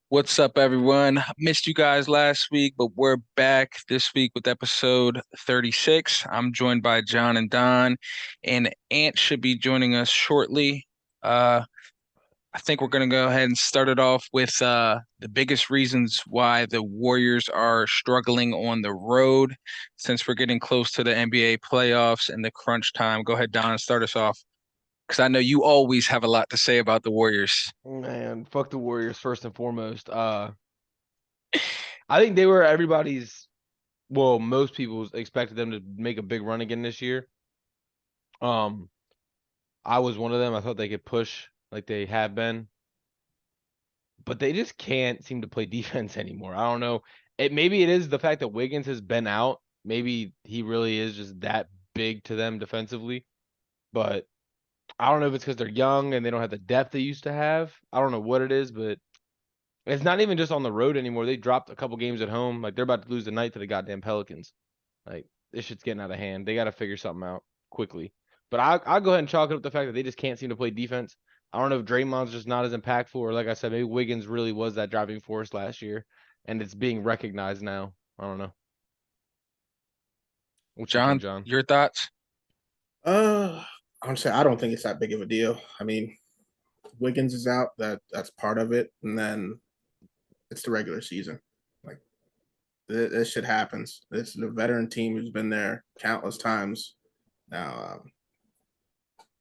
What's up, everyone? Missed you guys last week, but we're back this week with episode 36. I'm joined by John and Don, and Ant should be joining us shortly. Uh, I think we're going to go ahead and start it off with the biggest reasons why the Warriors are struggling on the road since we're getting close to the NBA playoffs and the crunch time. Go ahead, Don, start us off because I know you always have a lot to say about the Warriors. Man, fuck the Warriors first and foremost. I think they were most people expected them to make a big run again this year. Um, I was one of them. I thought they could push like they have been, but they just can't seem to play defense anymore. I don't know. Maybe it is the fact that Wiggins has been out. Maybe he really is just that big to them defensively. But I don't know if it's because they're young and they don't have the depth they used to have. I don't know what it is, but it's not even just on the road anymore. They dropped a couple games at home. Like they're about to lose tonight to the goddamn Pelicans. Like this shit's getting out of hand. They got to figure something out quickly. But I'll go ahead and chalk it up the fact that they just can't seem to play defense. I don't know if Draymond's just not as impactful, or like I said, maybe Wiggins really was that driving force last year, and it's being recognized now. I don't know. What you think, John, John? your thoughts? Uh, Honestly, I don't think it's that big of a deal. I mean, Wiggins is out. That's part of it, and then it's the regular season. Like this shit happens. This is a veteran team who's been there countless times. Now,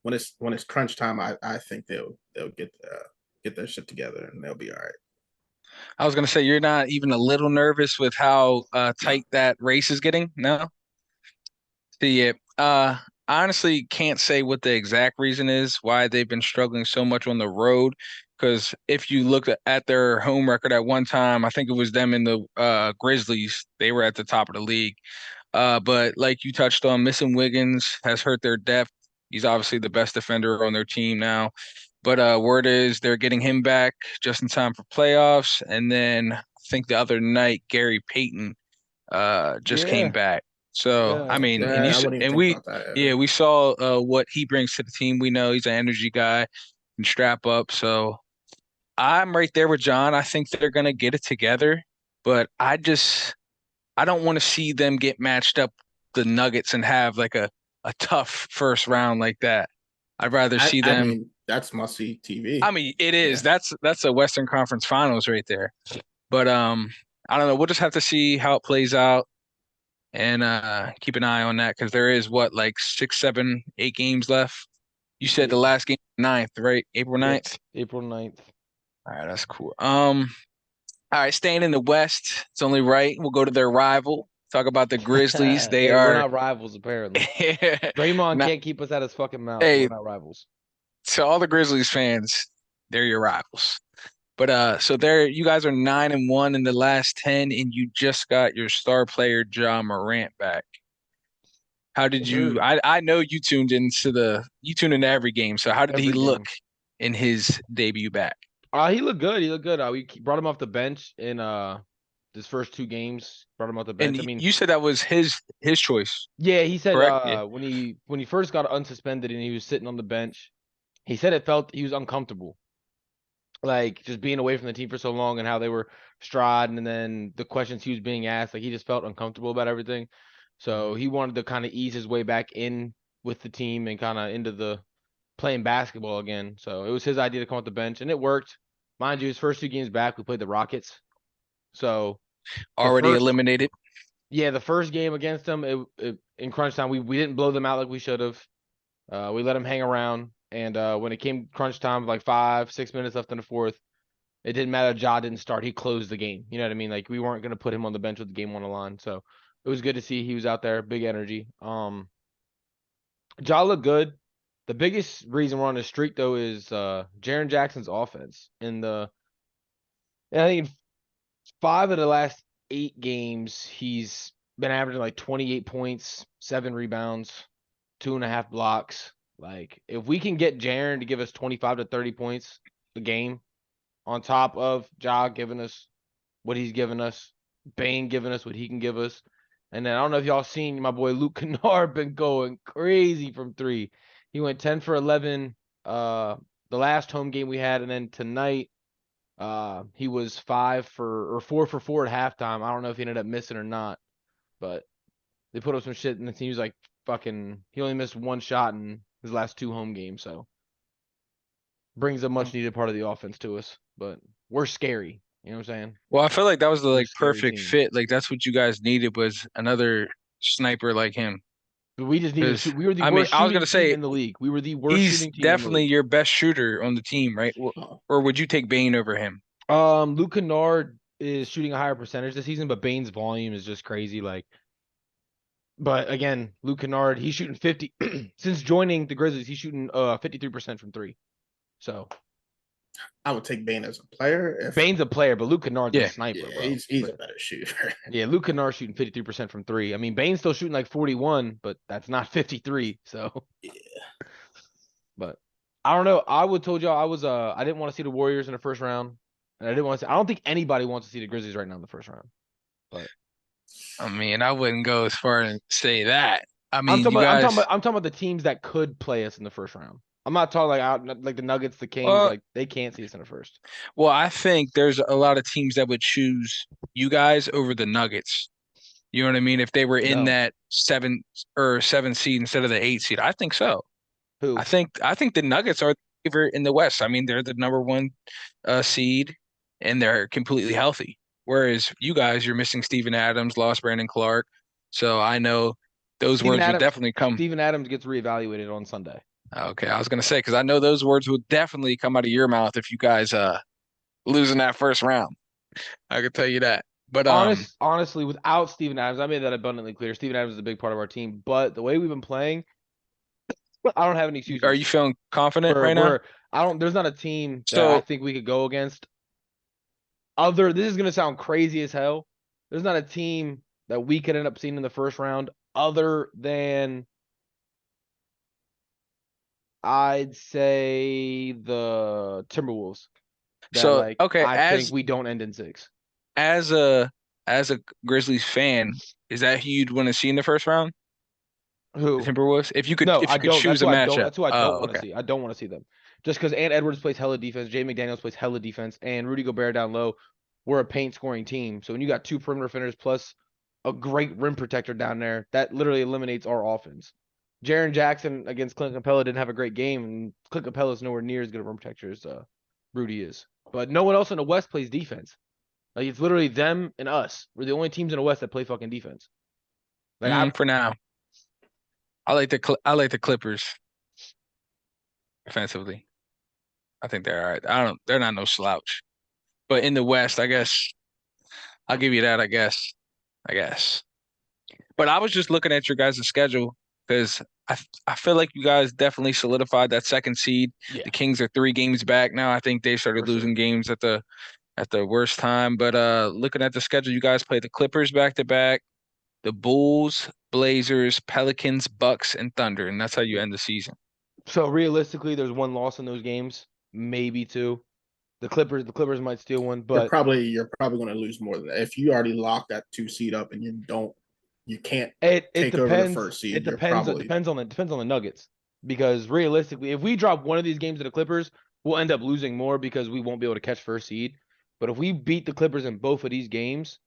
when it's crunch time, I think they'll get their shit together and they'll be all right. I was gonna say you're not even a little nervous with how No, tight that race is getting. No, see it. I honestly can't say what the exact reason is why they've been struggling so much on the road. Because if you look at their home record at one time, I think it was them and the Grizzlies. They were at the top of the league. But like you touched on, missing Wiggins has hurt their depth. He's obviously the best defender on their team now. But word is they're getting him back just in time for playoffs. And then I think the other night, Gary Payton just came Yeah, back. So I yeah. mean, and I wouldn't even think we about that. yeah, we saw what he brings to the team. We know he's an energy guy and strap up. So I'm right there with John. I think they're gonna get it together, but I don't want to see them get matched up the Nuggets and have like a tough first round like that. I'd rather see I them. mean, that's must see I TV. mean, it is. Yeah, That's a Western Conference Finals right there. But I don't know. We'll just have to see how it plays out and keep an eye on that because there is what like 6, 7, 8 games left. You said the Yeah. last game ninth, right? April Yep. 9th. April 9th. All right, that's cool. All right, staying in the West, it's only right. We'll go to their rival. Talk about the Grizzlies. They Hey, we're are not rivals apparently. Draymond not can't keep us out his fucking mouth. We're hey, not rivals. to all the Grizzlies fans, they're your rivals. But so there you guys are 9-1 in the last 10, and you just got your star player John Morant back. How did Yes, you sir. I know you tuned into every game, so how did he Every look game. in his debut back? He looked good. He looked good. Brought him off the bench in his first two games. Brought him off the And bench. I mean, you said that was his choice, yeah, he said correct? Yeah. when he first got unsuspended and he was sitting on the bench, he said it felt he was uncomfortable. Like just being away from the team for so long and how they were striding and then the questions he was being asked, like he just felt uncomfortable about everything. So he wanted to kind of ease his way back in with the team and kind of into the playing basketball again. So it was his idea to come off the bench, and it worked. Mind you, his first two games back, we played the Rockets. So the Already first, eliminated. yeah, the first game against them, in crunch time, we didn't blow them out like we should have. We let them hang around, and when it came crunch time, like 5, 6 minutes left in the fourth, it didn't matter. Ja didn't start; he closed the game. You know what I mean? Like we weren't gonna put him on the bench with the game on the line. So it was good to see he was out there, big energy. Ja looked good. The biggest reason we're on this streak though is Jaren Jackson's offense. I think in 5 of the last 8 games, he's been averaging like 28 points, 7 rebounds, 2.5 blocks. Like if we can get Jaren to give us 25 to 30 points a game, on top of Ja giving us what he's given us, Bane giving us what he can give us. And then I don't know if y'all seen my boy Luke Kennard been going crazy from three. He went 10 for 11 the last home game we had, and then tonight He was 4 for 4 at halftime. I don't know if he ended up missing or not, but they put up some shit, and the team was like he only missed one shot in his last 2 home games, so brings a much needed part of the offense to us. But we're scary. You know what I'm saying? Well, I feel like that was the We're a like scary perfect team. fit. Like that's what you guys needed was another sniper like him. But we just needed to Because shoot. We were the I mean, worst I was shooting gonna team say in the league. We were the worst he's shooting team in the definitely league. your best shooter on the team, right? Oh, Or would you take Bane over him? Luke Kennard is shooting a higher percentage this season, but Bane's volume is just crazy. But again, Luke Kennard, he's shooting 50 since joining the Grizzlies. He's shooting 53% from 3. So I would take Bane as a player. If Bane's a player, but Luke Kennard's a Yeah. sniper, yeah, bro. he's a better shooter. Yeah, Luke Kennard's shooting 53% from 3. I mean, Bane's still shooting like 41, but that's not 53. So, Yeah. but I don't know. I would told y'all I didn't want to see the Warriors in the first round, and I didn't want to. I don't think anybody wants to see the Grizzlies right now in the first round. But I mean, I wouldn't go as far as say that. I mean, you I'm talking about the teams that could play us in the first round. I'm not talking like the Nuggets, the Kings, well, like they can't see us in the first. well, I think there's a lot of teams that would choose you guys over the Nuggets. You know what I mean? If they were in No. that 7 seed instead of the 8 seed, I think so. Who? I think the Nuggets are the favorite in the West. I mean, they're the number one seed and they're completely healthy. Whereas you guys, you're missing Steven Adams, lost Brandon Clark. So I know those words would definitely come. Steven Adams gets reevaluated on Sunday. Okay, I was gonna say because I know those words would definitely come out of your mouth if you guys losing that first round. I can tell you that. But Honestly, without Steven Adams, I made that abundantly clear. Steven Adams is a big part of our team, but the way we've been playing, I don't have any are excuses. you feeling confident right now? We're I don't there's not a team that I So think we could go against. This is gonna sound crazy as hell. There's not a team that we could end up seeing in the first round other than I'd say the Timberwolves. That so okay, I think we don't end in 6. as a as a Grizzlies fan, is that who you'd want to see in the first round? The Who? Timberwolves? No, If I you could don't. choose a matchup. That's who I don't Oh, want to okay. see. I don't want to see them. Just because Ant Edwards plays hella defense, Jay McDaniels plays hella defense, and Rudy Gobert down low. We're a paint scoring team. So when you got 2 perimeter defenders plus a great rim protector down there, that literally eliminates our offense. Jaren Jackson against Clint Capella didn't have a great game, and Clint Capella is nowhere near as good a rim protector as Rudy is. But no one else in the West plays defense. Like it's literally them and us. We're the only teams in the West that play fucking defense. For now, I like the Clippers defensively. I think they're all right. I don't. They're not no slouch. But in the West, I guess I'll give you that. I guess. But I was just looking at your guys' schedule because I feel like you guys definitely solidified that second seed. Yeah, The Kings are 3 games back now. I think they for started sure. losing games at the worst time. But looking at the schedule, you guys play the Clippers back to back, the Bulls, Blazers, Pelicans, Bucks, and Thunder, and that's how you end the season. So realistically, there's one loss in those games, maybe 2. The Clippers might steal one, but You're probably going to lose more than that. If you already locked that 2 seed up and you can't it take over the depends. first seed. It You're depends. It probably depends on the Nuggets. Because realistically, if we drop one of these games to the Clippers, we'll end up losing more because we won't be able to catch first seed. But if we beat the Clippers in both of these games,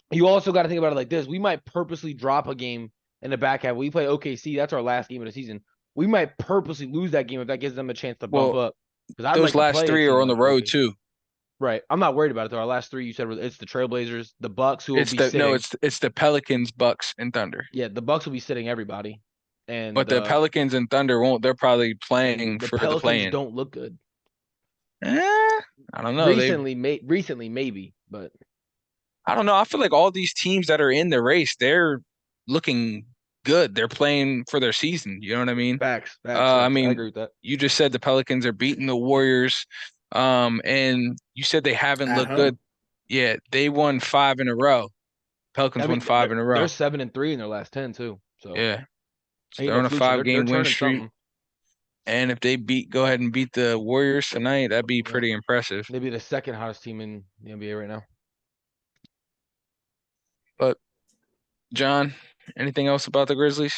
you also got to think about it like this: we might purposely drop a game in the back half. We play OKC. That's our last game of the season. We might purposely lose that game if that gives them a chance to bump Well, up. Because I'd those like to last play a 3 are team on the like road OKC. too. Right. I'm not worried about it though. Our last 3 you said it's the Trailblazers, the Bucks who will It's be the no, sitting. it's the Pelicans, Bucks, and Thunder. Yeah, the Bucks will be sitting everybody. And But the Pelicans and Thunder won't. They're probably playing the for the Pelicans play-in. don't look good. I don't know. Recently maybe, but I don't know. I feel like all these teams that are in the race, they're looking good. They're playing for their season. You know what I mean? facts, facts, I facts. I mean, agree with that. you just said the Pelicans are beating the Warriors. And you said they haven't at looked good. home. Yeah, they won 5 in a row. Pelicans I won mean, 5 in a they're row. 7-3 in their last 10 too. So Yeah. So ain't they're no on a fluke. five They're game win turning streak. something. And if they go ahead and beat the Warriors tonight, that'd be Yeah. pretty impressive. Maybe the second hottest team in the NBA right now. But John, anything else about the Grizzlies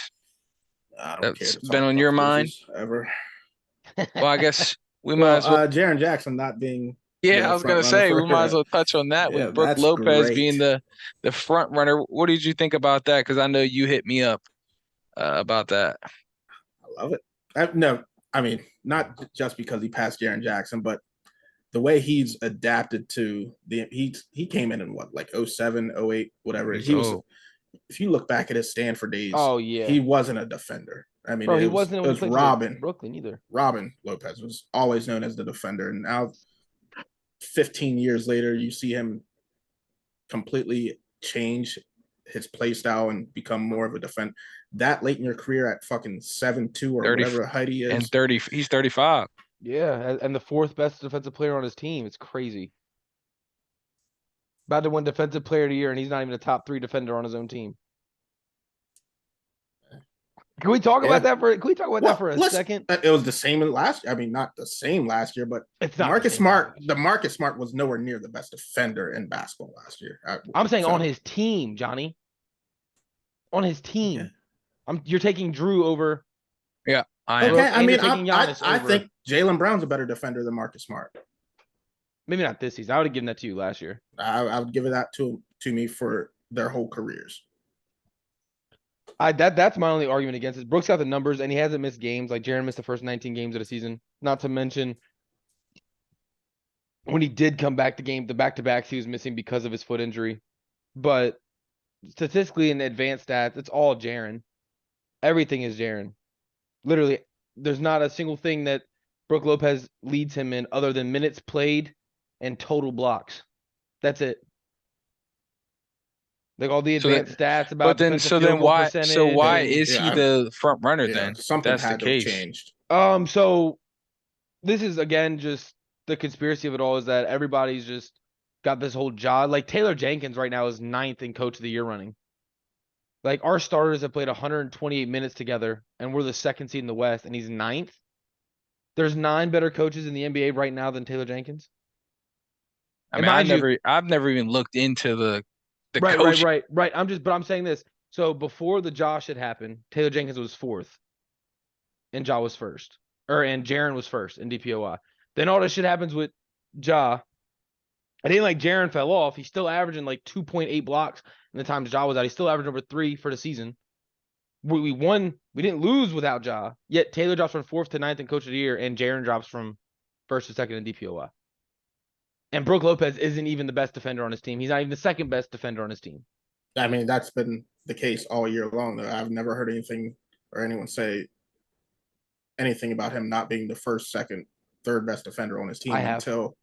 I don't care that's to been talk on about your the mind? Grizzlies ever. Well, I guess we might Well, as well. Jaren Jackson not being Yeah, I the was front gonna runner say for we might as well touch on that yeah, with Brooke that's Lopez being great. the front runner. What did you think about that? Because I know you hit me up about that. I love it. No, I mean, not just because he passed Jaren Jackson, but the way he's adapted to he came in what, like 07, 08, whatever. He's He was, old. if you look back at his Stanford days, Oh yeah, he wasn't a defender. I mean, bro. He wasn't it when he was played for Robin. Brooklyn either. Robin Lopez was always known as the defender, and now 15 years later, you see him completely change his play style and become more of a defender. That late in your career at fucking 7'2" or 30 whatever height he and is. 30. He's 35. Yeah, and the fourth best defensive player on his team. It's crazy. About to win Defensive Player of the Year, and he's not even a top 3 defender on his own team. Can we talk Yeah. about that for? Can we talk about that for a second? It was the same in last. I mean, not the same last year, but It's not Marcus Smart. The Marcus Smart was nowhere near the best defender in basketball last year. I'm saying on his team, Johnny. On his team, yeah. You're taking Drew over. Yeah, I am. Okay, I mean, I over. think Jaylen Brown's a better defender than Marcus Smart. Maybe not this season. I would have given that to you last year. I would give it that to me for their whole careers. That's my only argument against it. Brooks got the numbers, and he hasn't missed games. Like Jaren missed the first 19 games of the season. Not to mention when he did come back the back-to-backs he was missing because of his foot injury. But statistically in the advanced stats, it's all Jaren. Everything is Jaren. Literally, there's not a single thing that Brooke Lopez leads him in other than minutes played and total blocks. That's it. Like all the advanced stats about why is he the front runner then? Something had to have changed. So this is again just the conspiracy of it all is that everybody's just got this whole job. Like Taylor Jenkins right now is 9th in Coach of the Year running. Like our starters have played 128 minutes together, and we're the 2nd seed in the West, and he's 9th. There's 9 better coaches in the NBA right now than Taylor Jenkins. I mean, I've never even looked into the right. I'm saying this. So before the Josh had happened, Taylor Jenkins was 4th, and Ja was 1st, and Jaren was 1st in DPOY. Then all this shit happens with Ja. I didn't like Jaren fell off. He's still averaging like 2.8 blocks in the time Ja was out. He's still averaging over 3 for the season. We won. We didn't lose without Ja. Yet Taylor drops from 4th to 9th in Coach of the Year, and Jaren drops from 1st to 2nd in DPOY. And Brooke Lopez isn't even the best defender on his team. He's not even the 2nd best defender on his team. I mean, that's been the case all year long, though. I've never heard anything or anyone say anything about him not being the 1st, 2nd, 3rd best defender on his team until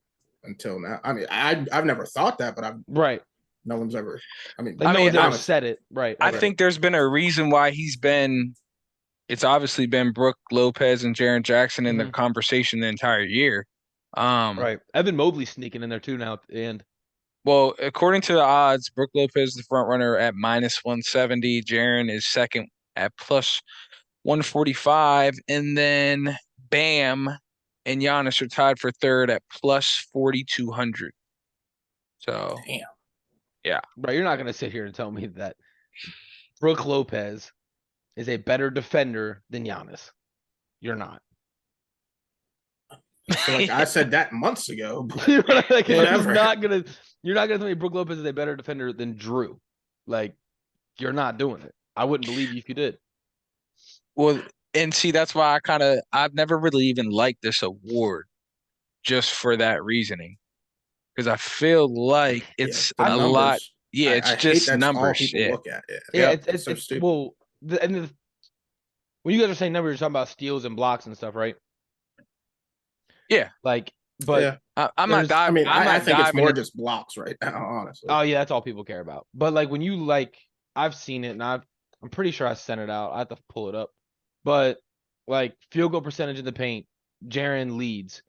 now. I mean, I've never thought that, but no one's ever. I mean, no one's ever said it. Right. I think there's been a reason why it's obviously been Brooke Lopez and Jaren Jackson in the conversation the entire year. Right. Evan Mobley sneaking in there too now at the end. Well, according to the odds, Brooke Lopez is the front runner at -170. Jaren is 2nd at +145. And then Bam and Giannis are tied for 3rd at +4,200. So, damn. Yeah. Right. You're not going to sit here and tell me that Brooke Lopez is a better defender than Giannis. You're not. I said that months ago. You're not gonna tell me Brooke Lopez is a better defender than Drew. Like, you're not doing it. I wouldn't believe you if you did. Well, and see, that's why I've never really even liked this award just for that reasoning. Because I feel like it's a numbers. lot. Yeah, it's just numbers. All people look at it. Yeah, it's so stupid. Well, when you guys are saying numbers, you're talking about steals and blocks and stuff, right? Yeah. Like, but yeah. I'm not diving. I think it's more just blocks right now, honestly. Oh yeah, that's all people care about. But like when you I've seen it and I'm pretty sure I sent it out. I have to pull it up. But like field goal percentage in the paint, Jaren leads.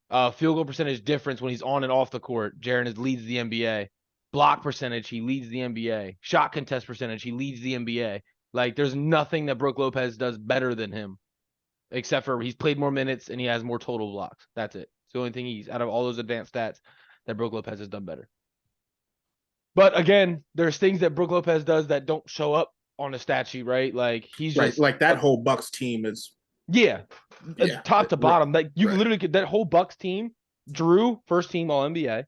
Field goal percentage difference when he's on and off the court, Jaren leads the NBA. Block percentage, he leads the NBA. Shot contest percentage, he leads the NBA. Like there's nothing that Brooke Lopez does better than him. Except for he's played more minutes and he has more total blocks. That's it. It's the only thing he's out of all those advanced stats that Brooke Lopez has done better. But again, there's things that Brooke Lopez does that don't show up on a stat sheet, right? Like he's just like that whole Bucks team is top to bottom. Like you literally could that whole Bucks team Drew, first team All NBA.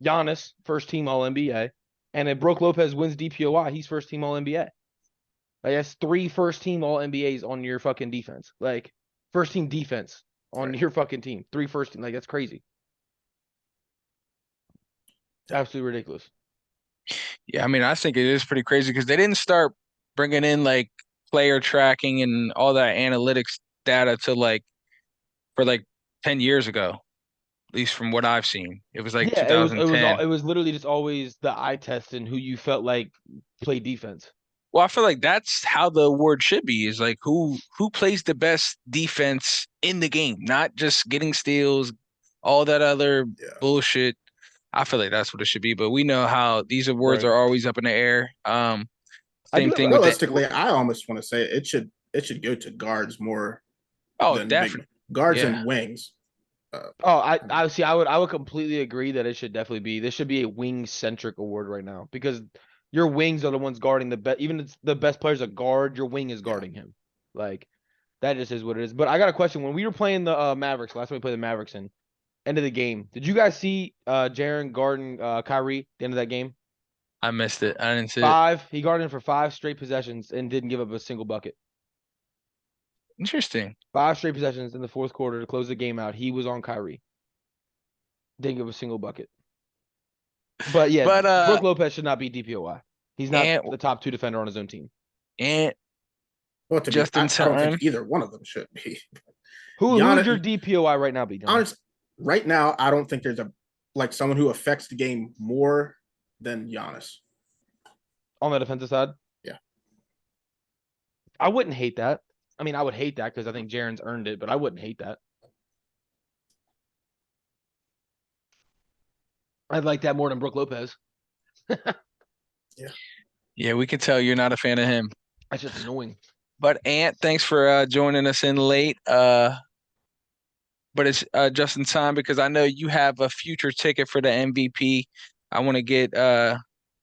Giannis, first team All NBA. And if Brook Lopez wins DPOY, he's first team All NBA. Like that's 3 first team All NBAs on your fucking defense. Like first team defense on Right. your fucking team. 3 first team. Like that's crazy. It's absolutely ridiculous. Yeah, I mean, I think it is pretty crazy because they didn't start bringing in like player tracking and all that analytics data to like for like 10 years ago, at least from what I've seen. It was like Yeah, it 2010. was literally just always the eye test and who you felt like played defense. Well, I feel like that's how the award should be is like who plays the best defense in the game, not just getting steals, all that other Yeah. bullshit. I feel like that's what it should be, but we know how these awards Right. are always up in the air. I do Same have thing with the Realistically, I almost want to say it should go to guards more oh, than big definitely. guards Yeah. and wings. Oh, I mean, I see. I would completely agree that it should definitely be. This should be a wing centric award right now because your wings are the ones guarding the best. Even if it's the best player's a guard, your wing is yeah. guarding him. Like that just is what it is. But I got a question. When we were playing the Mavericks last time we played the Mavericks in end of the game, did you guys see Jaren guarding Kyrie at the end of that game? I missed it. I didn't see it. He guarded him for 5 straight possessions and didn't give up a single bucket. Interesting. 5 straight possessions in the fourth quarter to close the game out. He was on Kyrie. Didn't give a single bucket. But yeah, But Brook Lopez should not be DPOY. He's not and the top 2 defender on his own team. and Well, to be, just in I don't think time. either one of them should be. Who would your Giannis, DPOY right now be, John? honest, right now, I don't think there's a like someone who affects the game more than Giannis. On the defensive side? Yeah. I wouldn't hate that. I mean, I would hate that because I think Jaren's earned it, but I wouldn't hate that. I'd like that more than Brook Lopez. Yeah. Yeah, we can tell you're not a fan of him. That's just annoying. But Ant, thanks for joining us in late. But it's just in time because I know you have a future ticket for the MVP. I want to get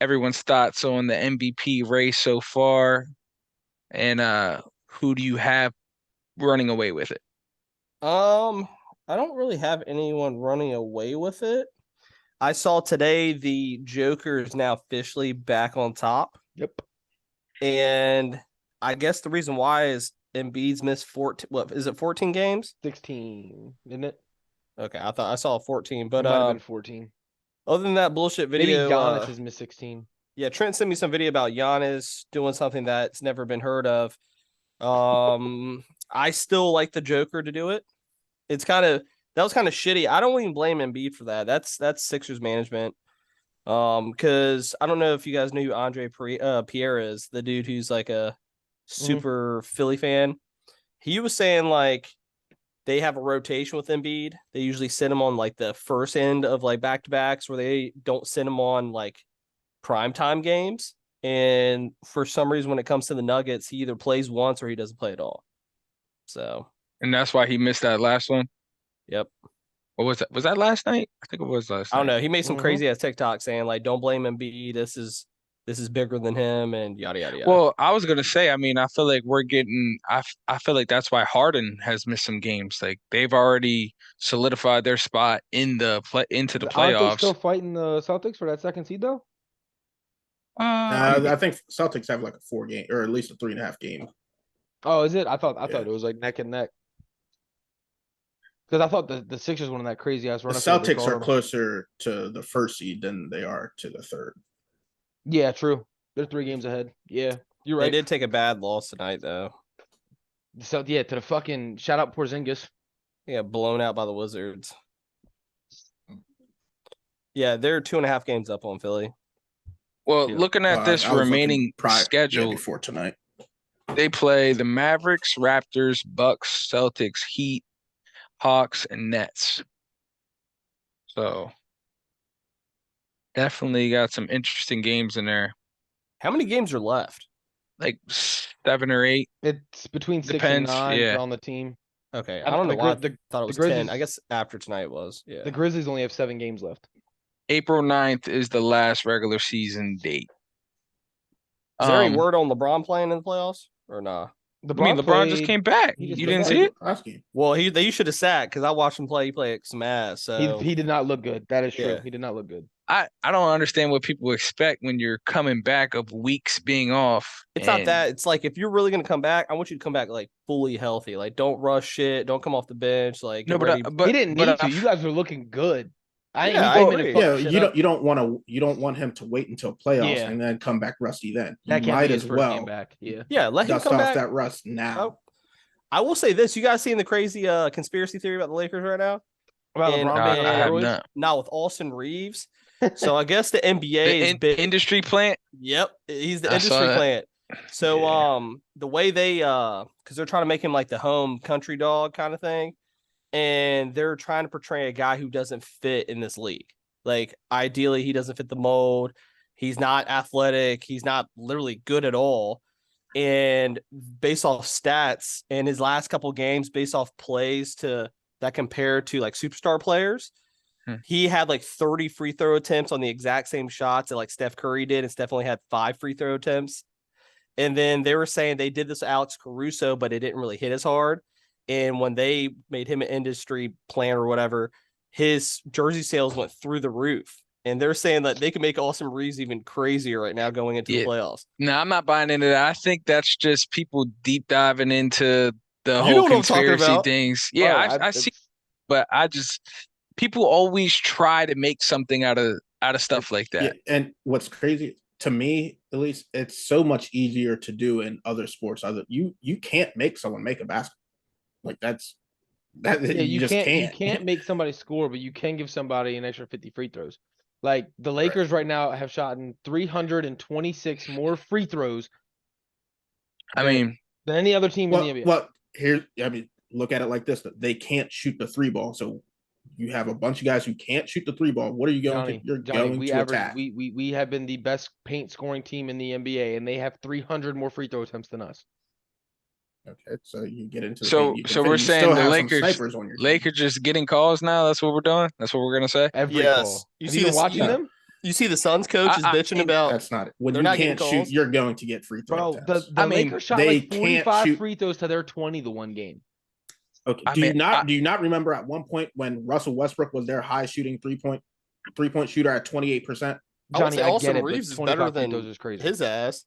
everyone's thoughts on the MVP race so far, and who do you have running away with it? I don't really have anyone running away with it. I saw today the Joker is now officially back on top. Yep. And I guess the reason why is Embiid's missed 14. What is it? 14 games? 16, isn't it? Okay, I thought I saw 14, It but might have been 14. other than that bullshit Maybe video, Giannis has missed 16. yeah, Trent sent me some video about Giannis doing something that's never been heard of. I still like the Joker to do it. It's that was kind of shitty. I don't even blame Embiid for that. That's Sixers management. Because I don't know if you guys knew who Andre Pierre is, the dude who's like a super Philly fan. He was saying like they have a rotation with Embiid. They usually send him on like the first end of like back to backs, where they don't send him on like primetime games. And for some reason, when it comes to the Nuggets, he either plays once or he doesn't play at all. So, And that's why he missed that last one. yep. What was that? Was that last night? I think it was last I don't night. know. He made some crazy ass TikTok saying like, "Don't blame Embiid. This is bigger than him," and yada yada yada. Well, I was gonna say, I mean, I feel like we're getting. I feel like that's why Harden has missed some games. Like they've already solidified their spot in the play into the Aren't they playoffs. still fighting the Celtics for that second seed though? I think Celtics have like a 4 game or at least a 3.5 game. Oh, is it? I thought Yeah. it was like neck and neck. Because I thought the Sixers went on that crazy ass The run. I forget what they Celtics are called them. closer to the first seed than they are to the third. Yeah, true. They're 3 games ahead. Yeah, you're They right. did take a bad loss tonight though. So yeah, to the fucking shout out Porzingis. They got blown out by the Wizards. Yeah, they're 2.5 games up on Philly. Well, Yeah. looking at this I was looking remaining schedule, before tonight. they play the Mavericks, Raptors, Bucks, Celtics, Heat, Hawks, and Nets. So definitely got some interesting games in there, How many games are left? like 7 or 8. It's between 6 and Depends, 9 yeah. on the team. Okay, I I don't know the why I Gri- thought it was Grizzlies- 10. I guess after tonight was. Yeah. The Grizzlies only have 7 games left. April 9th is the last regular season date. Is there any word on LeBron playing in the playoffs or nah? LeBron just came back. He just You came didn't back. see it? Last game. Well, you should have sat because I watched him play. He played some ass. So He did not look good. That is true. Yeah. He did not look good. I don't understand what people expect when you're coming back of weeks being off. it's not that. It's like if you're really gonna come back, I want you to come back like fully healthy. Like don't rush shit. Don't come off the bench. Like No, get ready. He didn't need to. You guys were looking good. Yeah, He I came in and agree. fucked Yeah, shit up. you don't want him to wait until playoffs Yeah. and then come back rusty. Then you That can't might be his as first game well back. Yeah. Yeah, let him dust come off back. that rust now. Oh, I will say this: you guys seeing the crazy conspiracy theory about the Lakers right now? About And- LeBron being I on have steroids? not. Now with Austin Reeves. So I guess the NBA is big. Industry plant. Yep, he's the I saw industry that. plant. So Yeah. the way they because they're trying to make him like the home country dog kind of thing, and they're trying to portray a guy who doesn't fit in this league. Like ideally, he doesn't fit the mold. He's not athletic. He's not literally good at all. And based off stats in his last couple games, based off plays that compared to like superstar players, he had like 30 free throw attempts on the exact same shots that like Steph Curry did, and Steph only had 5 free throw attempts. And then they were saying they did this with Alex Caruso, but it didn't really hit as hard. And when they made him an industry plan or whatever, his jersey sales went through the roof. And they're saying that they can make Austin Reeves even crazier right now going into the playoffs. No, I'm not buying into that. I think that's just people deep diving into the You whole know what I'm talking conspiracy about. things. Yeah, Bro, I see, but I just people always try to make something out of stuff like that. Yeah, and what's crazy to me, at least, it's so much easier to do in other sports. You can't make someone make a basket. Like that. Yeah, you just can't. You can't make somebody score, but you can give somebody an extra 50 free throws. Like the Lakers right now have shot in 326 more free throws. I mean, than any other team in the NBA. Well, look at it like this: they can't shoot the 3-ball, so you have a bunch of guys who can't shoot the 3-ball. What are you going to? You're going to attack. We have been the best paint scoring team in the NBA, and they have 300 more free throw attempts than us. Okay, so you get into so we're saying the Lakers just getting calls now. That's what we're doing. That's what we're gonna say. Every call. Have you been watching them? You see the Suns coach is bitching about. That's not it. When you can't shoot, you're going to get free throw attempts. The Lakers shot like 45 free throws to their 20 the one game. Okay. Do you not remember at one point when Russell Westbrook was their high shooting three-point shooter at 28%? Johnny, I get it, Reeves but 25 free throws is crazy. His ass.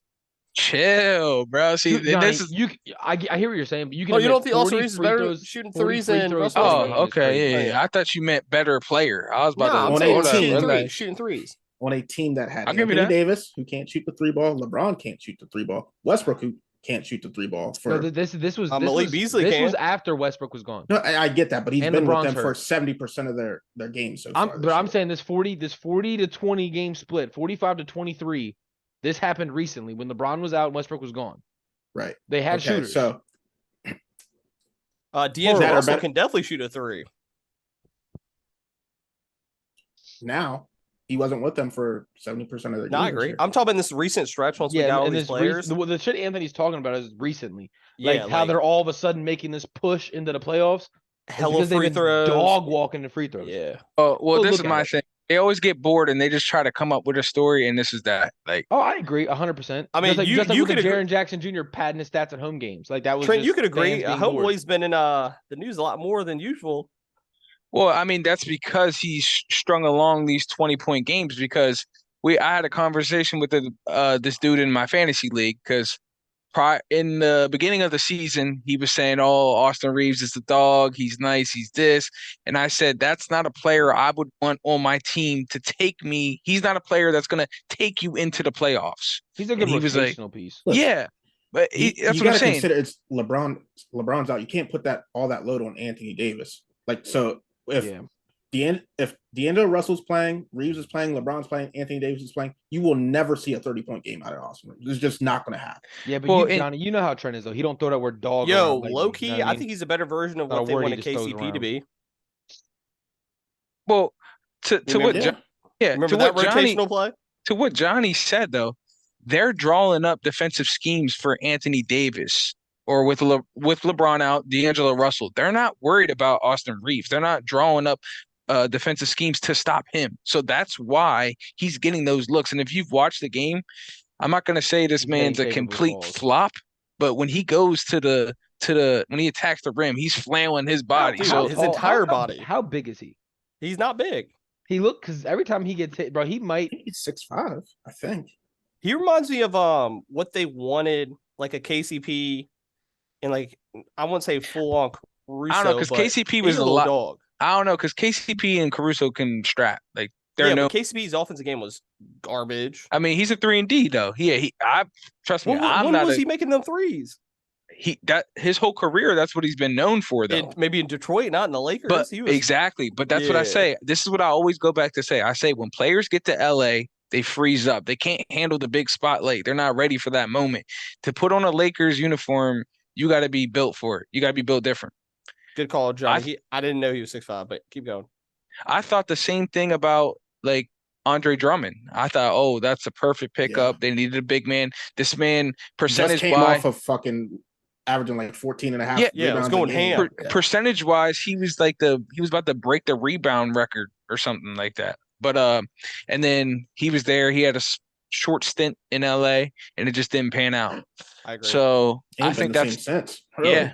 Chill, bro. See, Johnny, this is I hear what you're saying, but you can. You don't think Austin Reeves is better shooting threes than Russell? Oh, okay, yeah. I thought you meant better player. I was about to shooting threes on a team that had Anthony Davis, who can't shoot the 3-ball, LeBron can't shoot the 3-ball, Westbrook, who can't shoot the 3-ball. This was Malik Beasley. This was after Westbrook was gone. No, I get that, but he's been with them for 70% of their games so far. But I'm saying this 40 to 20 game split, 45 to 23. This happened recently when LeBron was out and Westbrook was gone. Right. They had shooters. So D'Angelo Russell can definitely shoot a 3. Now he wasn't with them for 70% of their games. No, I agree. I'm talking about this recent stretch once we got all these players. The shit Anthony's talking about is recently. Like how they're all of a sudden making this push into the playoffs. Hella free throws. Dog walking the free throws. Yeah. Oh, well, this is my thing. They always get bored and they just try to come up with a story, and this is that. Like, oh, I agree 100%. I mean, just like with Jaren Jackson Jr. padding his stats at home games, like that was. Trent, you could agree. Homeboy's been in the news a lot more than usual. Well, I mean, that's because he's strung along these 20-point games. Because I had a conversation with this dude in my fantasy league because in the beginning of the season, he was saying, "Oh, Austin Reeves is the dog. He's nice. He's this." And I said, "That's not a player I would want on my team to take me. He's not a player that's going to take you into the playoffs." He's a good rotational piece. Yeah, but that's what I'm saying. Consider it's LeBron. LeBron's out. You can't put all that load on Anthony Davis. Like so, if D'Angelo Russell's playing, Reeves is playing, LeBron's playing, Anthony Davis is playing, you will never see a 30-point game out of Austin Reeves. It's just not going to happen. Yeah, but Johnny, you know how Trent is, though. He don't throw that word dog. Yo, low-key, you know I think he's a better version of what they wanted KCP to be. Well, to what remember that rotational play? To what Johnny said, though, they're drawing up defensive schemes for Anthony Davis. Or with LeBron out, D'Angelo Russell. They're not worried about Austin Reeves. They're not drawing up defensive schemes to stop him. So that's why he's getting those looks. And if you've watched the game, I'm not going to say this man's a complete flop, but when he goes to the when he attacks the rim, he's flailing his body. Dude, So his entire body. How big is he? He's not big. He because every time he gets hit, bro, he might. He's 6'5", I think. He reminds me of what they wanted, like a KCP, and like I wouldn't say full on Caruso. I don't know, because KCP was a little lot. dog. I don't know, because KCP and Caruso can strap. Like Yeah, but KCP's offensive game was garbage. I mean, he's a 3-and-D though. I trust me. When was he making them threes? His whole career, that's what he's been known for, though. Maybe in Detroit, not in the Lakers. But exactly. But that's what I say. This is what I always go back to say. I say when players get to LA, they freeze up. They can't handle the big spotlight. They're not ready for that moment. To put on a Lakers uniform, you got to be built for it. You got to be built different. Good call, John. I didn't know he was 6'5", but keep going. I thought the same thing about like Andre Drummond. I thought, oh, that's a perfect pickup. Yeah. They needed a big man. This man percentage just came off of fucking averaging like 14 and a half. Yeah, it was going ham. Percentage wise, he was about to break the rebound record or something like that. But and then he was there. He had a short stint in LA, and it just didn't pan out. I agree. So I think that's sense. Really.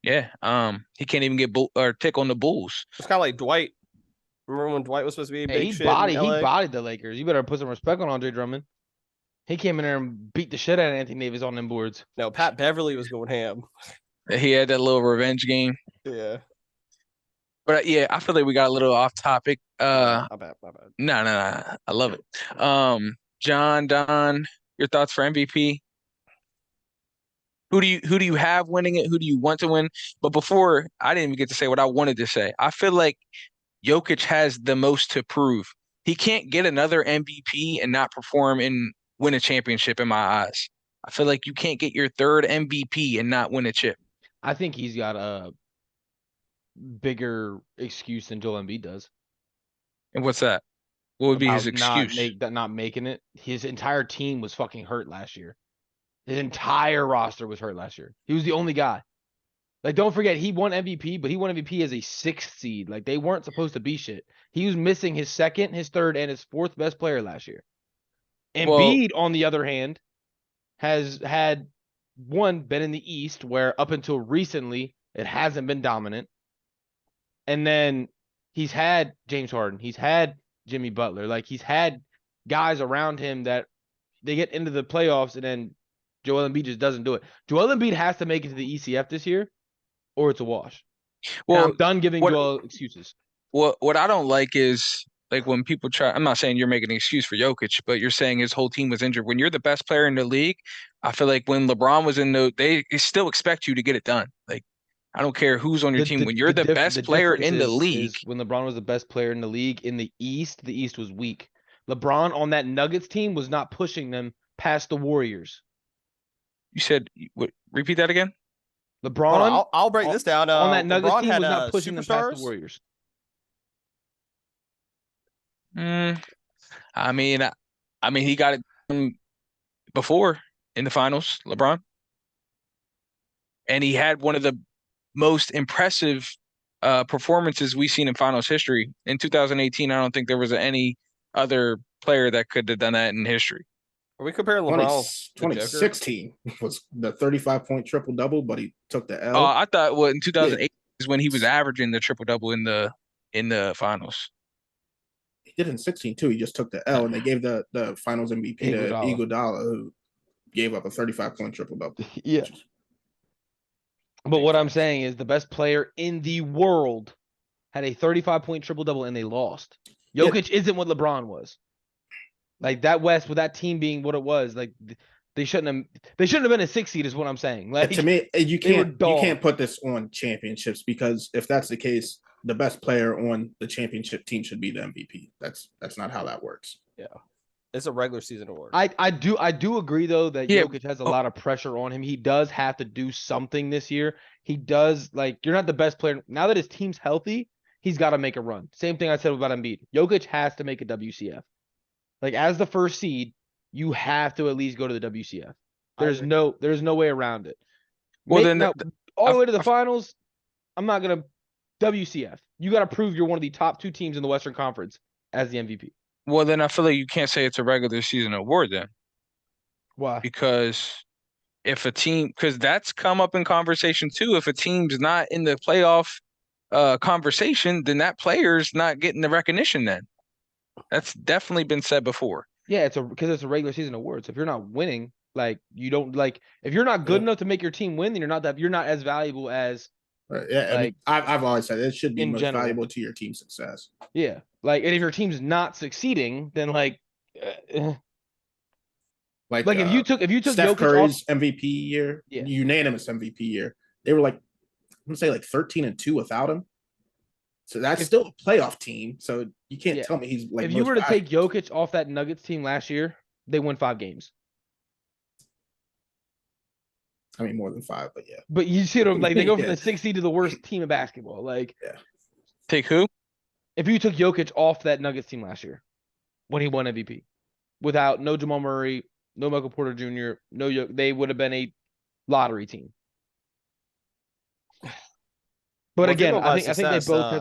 Yeah. He can't even get or tick on the Bulls. It's kind of like Dwight. Remember when Dwight was supposed to be a big shit? He bodied the Lakers. You better put some respect on Andre Drummond. He came in there and beat the shit out of Anthony Davis on them boards. No, Pat Beverly was going ham. He had that little revenge game. Yeah. But yeah, I feel like we got a little off topic. My bad. No. I love it. John, Don, your thoughts for MVP? Who do you have winning it? Who do you want to win? But before, I didn't even get to say what I wanted to say. I feel like Jokic has the most to prove. He can't get another MVP and not perform and win a championship in my eyes. I feel like you can't get your third MVP and not win a chip. I think he's got a bigger excuse than Joel Embiid does. And what's that? What would be his excuse? Not making it. His entire team was fucking hurt last year. His entire roster was hurt last year. He was the only guy. Like, don't forget, he won MVP, but he won MVP as a 6th seed. Like, they weren't supposed to be shit. He was missing his 2nd, his 3rd, and his 4th best player last year. Embiid, on the other hand, has had been in the East, where up until recently it hasn't been dominant. And then he's had James Harden, he's had Jimmy Butler, like he's had guys around him that they get into the playoffs and then Joel Embiid just doesn't do it. Joel Embiid has to make it to the ECF this year, or it's a wash. Well, and I'm done giving Joel excuses. What I don't like is like when people try. I'm not saying you're making an excuse for Jokic, but you're saying his whole team was injured. When you're the best player in the league, I feel like when LeBron was they still expect you to get it done. Like I don't care who's on your team. When you're the best player in the league, when LeBron was the best player in the league in the East was weak. LeBron on that Nuggets team was not pushing them past the Warriors. You said repeat that again. LeBron, I'll break this down. On that Nuggets LeBron team was not pushing them past the Warriors. I mean, he got it before in the finals, LeBron, and he had one of the most impressive performances we've seen in finals history. In 2018, I don't think there was any other player that could have done that in history. Are we comparing LeBron? 2016 was the 35-point triple-double, but he took the L. Oh, I thought in 2008 is when he was averaging the triple-double in the finals. He did in 16 too. He just took the L, and they gave the finals MVP to Iguodala, who gave up a 35-point triple-double. Yeah. But what I'm saying is the best player in the world had a 35-point triple-double, and they lost. Jokic isn't what LeBron was. Like that West with that team being what it was, like they shouldn't have been a 6 seed is what I'm saying. Like to me, you can't put this on championships, because if that's the case, the best player on the championship team should be the MVP. That's not how that works. Yeah. It's a regular season award. I do agree though that Jokic has a lot of pressure on him. He does have to do something this year. He does, like, you're not the best player. Now that his team's healthy, he's got to make a run. Same thing I said about Embiid. Jokic has to make a WCF. Like, as the first seed, you have to at least go to the WCF. There's no way around it. Well, all the way to the finals, I'm not gonna WCF. You got to prove you're one of the top 2 teams in the Western Conference as the MVP. Well, then I feel like you can't say it's a regular season award then. Why? Because if a team, because that's come up in conversation too. If a team's not in the playoff conversation, then that player's not getting the recognition then. That's definitely been said before. Yeah, because it's a regular season award. So if you're not winning, like you don't like if you're not good enough to make your team win, then you're not as valuable as Yeah, I mean, like I've always said it should be in most general. valuable to your team's success. Yeah. Like, and if your team's not succeeding, then like Like if you took Steph Jokic Curry's off, MVP year, Yeah. unanimous MVP year, they were like, I'm gonna say like 13-2 without him. So that's still a playoff team. So you can't Yeah. tell me he's like. if you were to take valuable. Jokic off that Nuggets team last year, they win 5 games. I mean, more than 5, but yeah. But you see what like they go from Yeah. the 6th seed to the worst team in basketball. Like, Take who? if you took Jokic off that Nuggets team last year when he won MVP, without no Jamal Murray, no Michael Porter Jr., they would have been a lottery team. But Well, if you're again, going by I think they success, both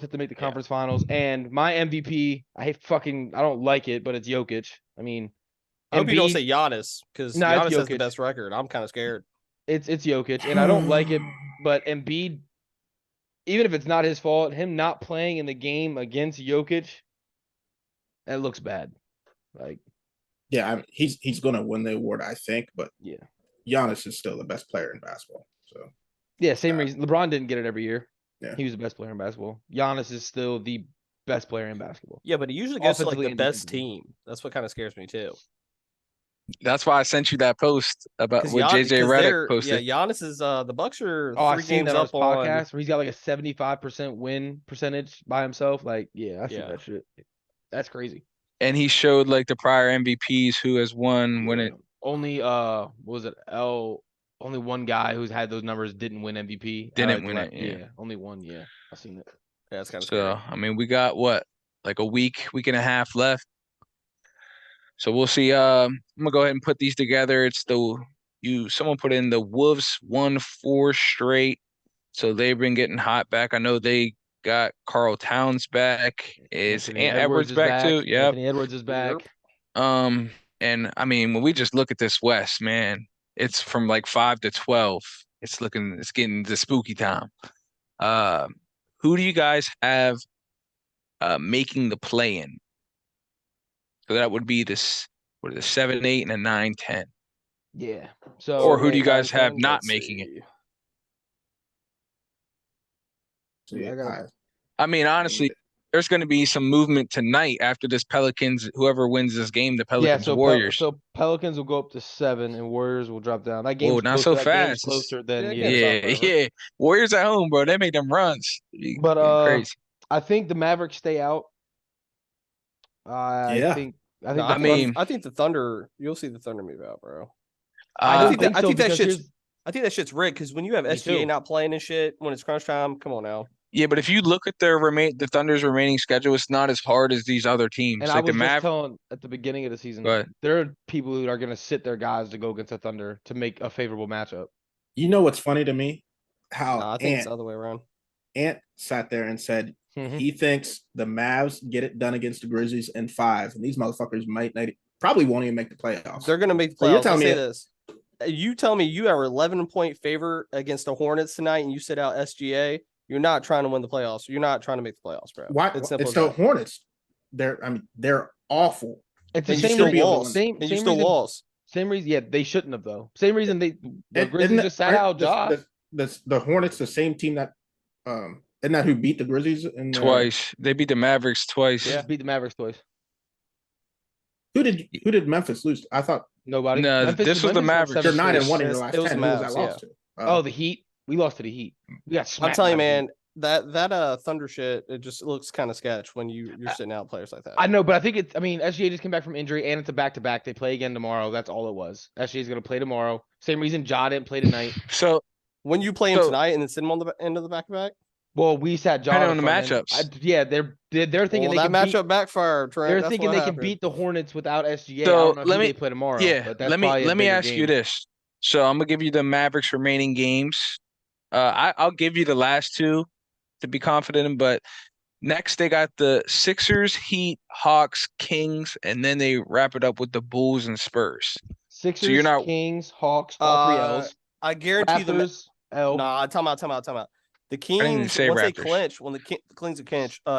have to make the conference finals. And my MVP, I don't like it, but it's Jokic. I mean, I hope you don't Embiid- say Giannis because No, it's Giannis has the Jokic. best record. I'm kind of scared. it's Jokic, and I don't like it, but Embiid, even if it's not his fault, him not playing in the game against Jokic, it looks bad. Like, Yeah, I mean, he's gonna win the award, I think, but yeah, Giannis is still the best player in basketball. So yeah, same reason. LeBron didn't get it every year. Yeah. He was the best player in basketball. Giannis is still the best player in basketball. Yeah, but he usually goes to like Offensively the and best defensively. team. That's what kind of scares me too. That's why I sent you that post about Because what JJ Redick posted. Giannis is the Bucks are Oh, 3 I've seen games that on up his podcast where he's got like a 75% win percentage by himself. Like, yeah, I see that shit. That's crazy. And he showed like the prior MVPs who has won when it. Only what was it? Only one guy who's had those numbers didn't win MVP. Didn't win it, yeah. Only one. Yeah, I've seen it. Yeah, that's kind of So scary. I mean, we got what, like a week and a half left. So we'll see. I'm gonna go ahead and put these together. It's someone put in the Wolves won 4 straight, so they've been getting hot back. I know they got Carl Towns back. Is Anthony Edwards back too? Yep. Anthony Edwards is back. And I mean, when we just look at this West, man, it's from like 5 to 12. It's getting the spooky time. Who do you guys have making the play-in? So that would be the 7, 8, and a 9, 10. Yeah. So Or who do you guys 9, have 10? not Let's making it? see. So, Yeah, I mean, honestly, there's going to be some movement tonight after this Pelicans. Whoever wins this game, the Pelicans Warriors. So Pelicans will go up to 7 and Warriors will drop down. That game. Oh, not so fast. Closer than Yeah. Warriors at home, bro. They made them runs. But Crazy. I think the Mavericks stay out. Yeah. I think the Thunder. You'll see the Thunder move out, bro. I think that that shit's rigged because when you have SGA not playing and shit when it's crunch time, come on now. Yeah, but if you look at the Thunder's remaining schedule, it's not as hard as these other teams. And like I was the just telling at the beginning of the season, there are people who are going to sit their guys to go against the Thunder to make a favorable matchup. You know what's funny to me? How I think it's the other way around. Ant sat there and said he thinks the Mavs get it done against the Grizzlies in 5, and these motherfuckers probably won't even make the playoffs. They're going to make the playoffs. So you're telling me this. You tell me you are 11-point favor against the Hornets tonight, and you sit out SGA. You're not trying to win the playoffs. You're not trying to make the playoffs, bro. Why? It's the Hornets. They're awful. It's the same reason. You still lost. Same reason. Yeah, they shouldn't have though. Same reason the Grizzlies just sat out. The Hornets, the same team that isn't that who beat the Grizzlies twice? They beat the Mavericks twice. Yeah, beat the Mavericks twice. Who did Memphis lose? I thought nobody. No, this was the Mavericks. They're 9-1 in their last 10. Who was that lost to? Oh, the Heat. We lost to the Heat. We got smacked. I'm telling you, man, that Thunder shit, it just looks kind of sketch when you're sitting out players like that. I know, but I think SGA just came back from injury and it's a back-to-back. They play again tomorrow. That's all it was. SGA's going to play tomorrow. Same reason Ja didn't play tonight. So when you play him tonight and then sit him on the end of the back-to-back? Well, we sat Ja on the matchups. They're thinking that matchup backfired. Trent. They're thinking they can beat the Hornets without SGA. So I don't know if they play tomorrow. Yeah, but let me ask you this. So I'm gonna give you the Mavericks' remaining games. I'll give you the last 2 to be confident in, but next they got the Sixers, Heat, Hawks, Kings, and then they wrap it up with the Bulls and Spurs. Sixers, you're not Kings, Hawks, all three L's. I guarantee them. Raptors, L. Nah, time out. The I didn't even Kings, say once they Raptors. clinch, when the Kings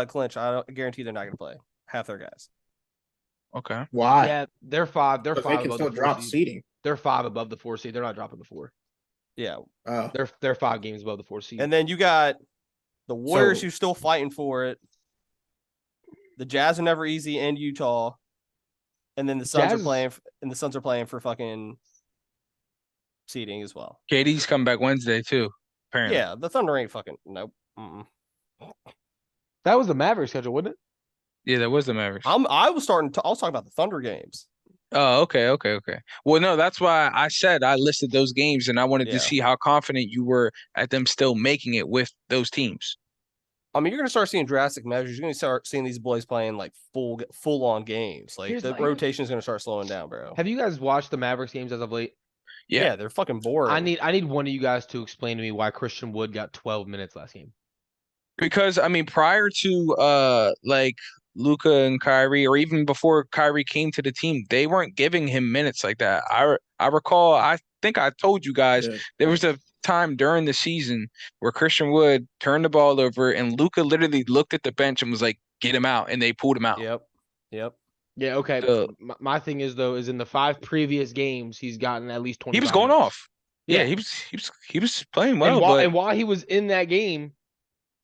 clinch, I guarantee they're not going to play half their guys. Okay. Why? Yeah, they're 5. They're Because 5 they can above still the 4 drop seed. seeding. They're 5 above the 4 seed. They're not dropping the 4. Yeah. Oh, They're 5 games above the 4 seed. And then you got the Warriors So- who's still fighting for it. The Jazz are never easy in Utah. And then the Suns are playing for fucking seeding as well. KD's come back Wednesday too. Apparently. Yeah, the Thunder ain't fucking nope. Mm-mm. That was the Mavericks schedule, wasn't it? Yeah, that was the Mavericks. I was talking about the Thunder games. Oh, okay. Well, no, that's why I said I listed those games, and I wanted Yeah. to see how confident you were at them still making it with those teams. I mean, you're going to start seeing drastic measures. You're going to start seeing these boys playing like full on games. Like the rotation is going to start slowing down, bro. Have you guys watched the Mavericks games as of late? Yeah. They're fucking boring. I need one of you guys to explain to me why Christian Wood got 12 minutes last game. Because I mean, prior to like Luka and Kyrie, or even before Kyrie came to the team, they weren't giving him minutes like that. I recall, I think I told you guys yeah. there was a time during the season where Christian Wood turned the ball over and Luka literally looked at the bench and was like, "Get him out," and they pulled him out. Yep. Yeah, okay. So- my thing is though, is in the 5 previous games, he's gotten at least 20. He was going minutes. off. Yeah, Yeah. he was playing well, and while he was in that game,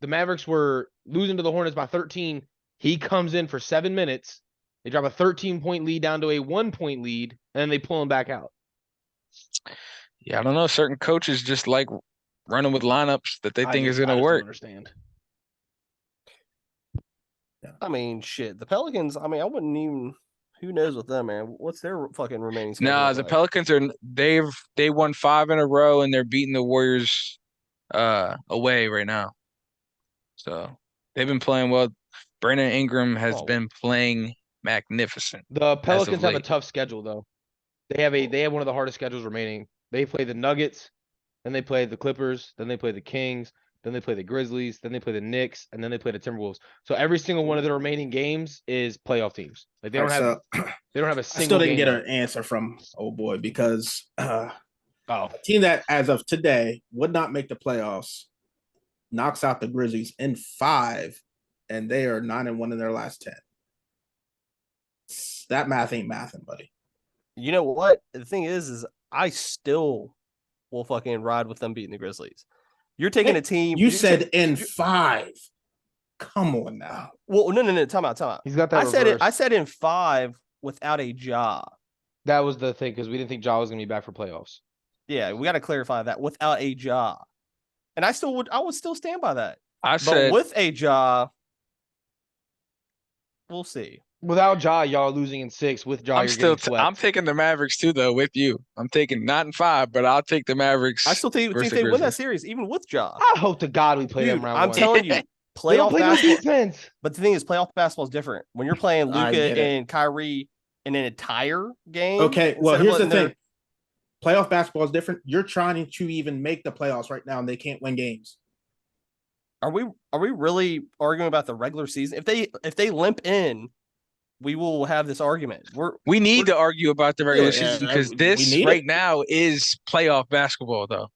the Mavericks were losing to the Hornets by 13. He comes in for 7 minutes. They drop a 13-point lead down to a 1-point lead, and then they pull him back out. yeah, I don't know. Certain coaches just like running with lineups that they think is going to I work. don't understand. I mean, shit. The Pelicans, I mean, I wouldn't even. Who knows with them, man? What's their fucking remaining schedule? Nah, look the like? Pelicans they won 5 in a row and they're beating the Warriors away right now. So they've been playing well. Brandon Ingram has been playing magnificent. The Pelicans have a late. tough schedule though. They have one of the hardest schedules remaining. They play the Nuggets, then they play the Clippers, then they play the Kings, then they play the Grizzlies, then they play the Knicks, and then they play the Timberwolves. So every single one of the remaining games is playoff teams. Like they don't have a I single. still didn't game get left. an answer from old boy because Oh, a team that, as of today, would not make the playoffs knocks out the Grizzlies in 5, and they are 9-1 in their last 10. That math ain't mathing, buddy. You know what? The thing is I still will fucking ride with them beating the Grizzlies. You're taking a team. You said in 5. Come on now. Well, no. Time out. he's got that. I said in 5 without a job. That was the thing because we didn't think Ja was gonna be back for playoffs. Yeah, we got to clarify that without a job. And I would still stand by that. I But said with a job, we'll see. Without Ja, y'all are losing in 6. With Ja, I'm you're still getting swept. I'm taking the Mavericks too though with you. I'm taking not in 5, but I'll take the Mavericks. I still think versus they the win that Grizzlies. series, even with Ja. I hope to God we play them Dude, round I'm 1. telling you, They don't playoff play no basketball. defense. But the thing is, playoff basketball is different. When you're playing I Luka get it. and Kyrie in an entire game. Okay, well, instead of here's the letting their- thing. Playoff basketball is different. You're trying to even make the playoffs right now, and they can't win games. Are we really arguing about the regular season? If they limp in, we will have this argument. We need to argue about the regular Yeah, season because we this need right it. now is playoff basketball though.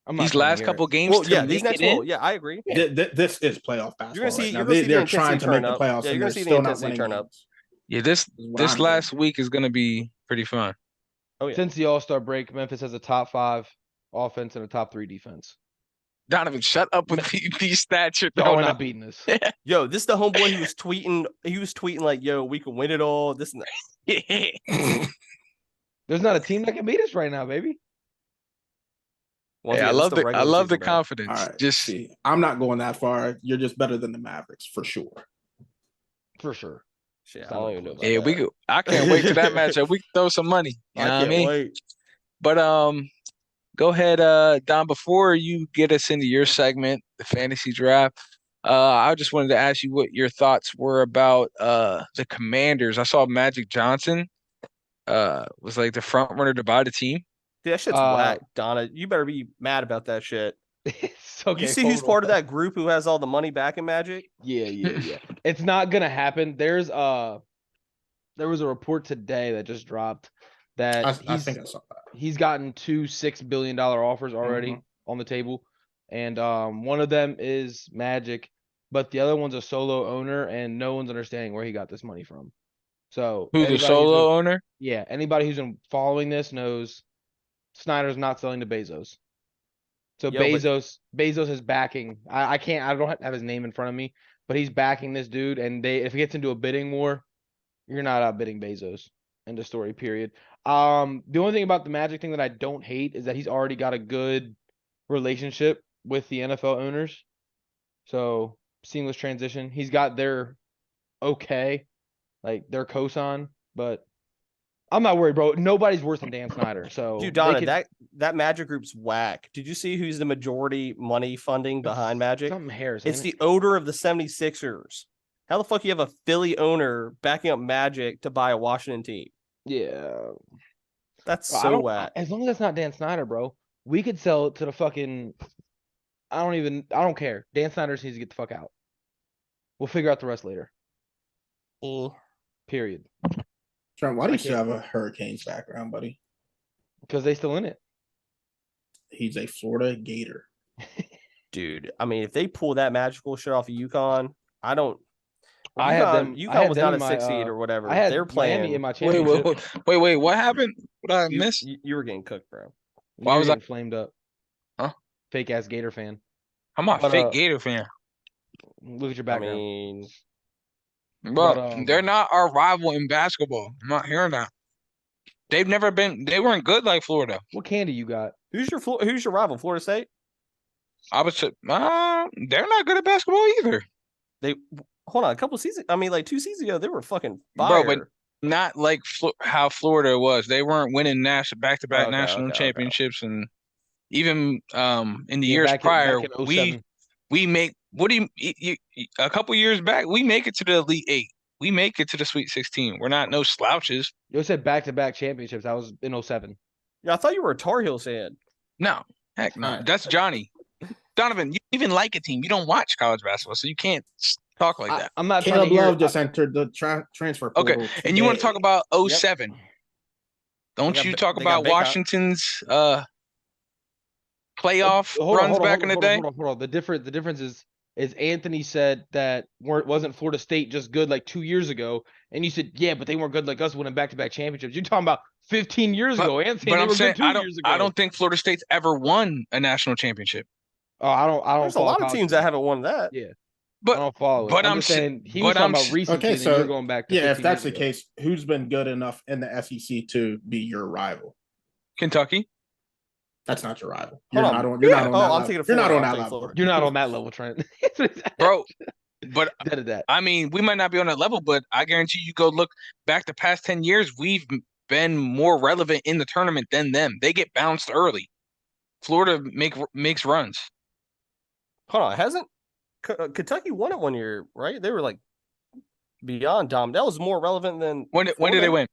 I'm not These trying to last hear couple it. games well, to yeah, these make next it in, well, yeah, I agree. This is playoff basketball. You're gonna see right now. you're gonna see the They're intensity trying to make turn the up. playoffs, Yeah, and you're gonna they're see the still not intensity winning turn up. games. Yeah, this Is what this I'm last thinking. week is gonna be pretty fun. Oh yeah. Since the All-Star break, Memphis has a top 5 offense and a top 3 defense. Donovan, shut up with these stats you're Y'all throwing not out. beating us. Yo, this is the homeboy he was tweeting. He was tweeting like, "Yo, we can win it all." This and that. There's not a team that can beat us right now, baby. Once Hey, I again, this love is the I regular love the season, bro. confidence. All right, Just see, I'm not going that far. You're just better than the Mavericks for sure. For sure. Shit, I don't even know. About yeah, that. I can't wait for that matchup. We can throw some money. You know what I can't mean? wait. But go ahead, Don, before you get us into your segment, the fantasy draft. I just wanted to ask you what your thoughts were about the Commanders. I saw Magic Johnson was like the front runner to buy the team. Dude, that shit's whack, Donna. You better be mad about that shit. It's okay. You see who's part of that group who has all the money back in Magic? Yeah. It's not gonna happen. There was a report today that just dropped that I think I saw that. he's gotten 2 $6 billion offers already on the table, and one of them is Magic, but the other one's a solo owner, and no one's understanding where he got this money from. So Who, the solo owner? Yeah, anybody who's been following this knows Snyder's not selling to Bezos. So Bezos is backing. I don't have his name in front of me, but he's backing this dude, and if it gets into a bidding war, you're not outbidding Bezos. End of story. Period. The only thing about the Magic thing that I don't hate is that he's already got a good relationship with the NFL owners. So seamless transition. He's got their okay, like their cosign, but I'm not worried, bro. Nobody's worse than Dan Snyder. So dude, Donna, that Magic group's whack. Did you see who's the majority money funding behind Magic? Something Harris. It's the owner of the 76ers. How the fuck you have a Philly owner backing up Magic to buy a Washington team? Yeah. That's so whack. As long as that's not Dan Snyder, bro. We could sell it to the fucking I don't care. Dan Snyder needs to get the fuck out. We'll figure out the rest later. Period. Trent, why do you still have a Hurricanes background, buddy? Because they still in it. He's a Florida Gator. Dude, I mean, if they pull that magical shit off of UConn, I don't. I had them. UConn was not a 6 seed or whatever. I had They're playing Miami in my championship. Wait, what happened? What did I miss? You were getting cooked, bro. Why was I flamed up? Huh? Fake ass Gator fan. I'm a fake Gator fan. Look at your background. I mean, bro, they're not our rival in basketball. I'm not hearing that. They've never been. They weren't good like Florida. What candy you got? Who's your rival? Florida State? I would say, they're not good at basketball either. They hold on a couple seasons. I mean, like 2 seasons ago, they were fucking fire. Bro, but not like how Florida was. They weren't winning back-to-back national championships, and even in the years prior, we make. What do you? A couple years back, we make it to the Elite Eight. We make it to the Sweet 16. We're not no slouches. You said back-to-back championships. That was in 07. Yeah, I thought you were a Tar Heels fan. No, heck no. That's Johnny. Donovan, you even like a team. You don't watch college basketball, so you can't talk like that. I'm not. Caleb Love just entered the transfer portal. Okay, and you want to talk about 07? Yep. Don't you talk about Washington's playoff runs back in the day? Hold on. The difference is Anthony said that wasn't Florida State just good like 2 years ago, and you said yeah, but they weren't good like us winning back-to-back championships. You're talking about 15 years ago, Anthony. But I'm saying 2 years ago. I don't think Florida State's ever won a national championship. Oh, I don't. There's a lot of teams that haven't won that. Yeah, but I don't follow it. But I'm saying he was talking about recent season. So you're going back. To if that's the case, who's been good enough in the SEC to be your rival? Kentucky. That's not your rival. You're not on that level. You're not on that level. You're not on that level, Trent. Bro, but I mean, we might not be on that level, but I guarantee you go look back the past 10 years, we've been more relevant in the tournament than them. They get bounced early. Florida makes runs. Hold on, hasn't Kentucky won it 1 year, right? They were like beyond Dom. That was more relevant than when did they win?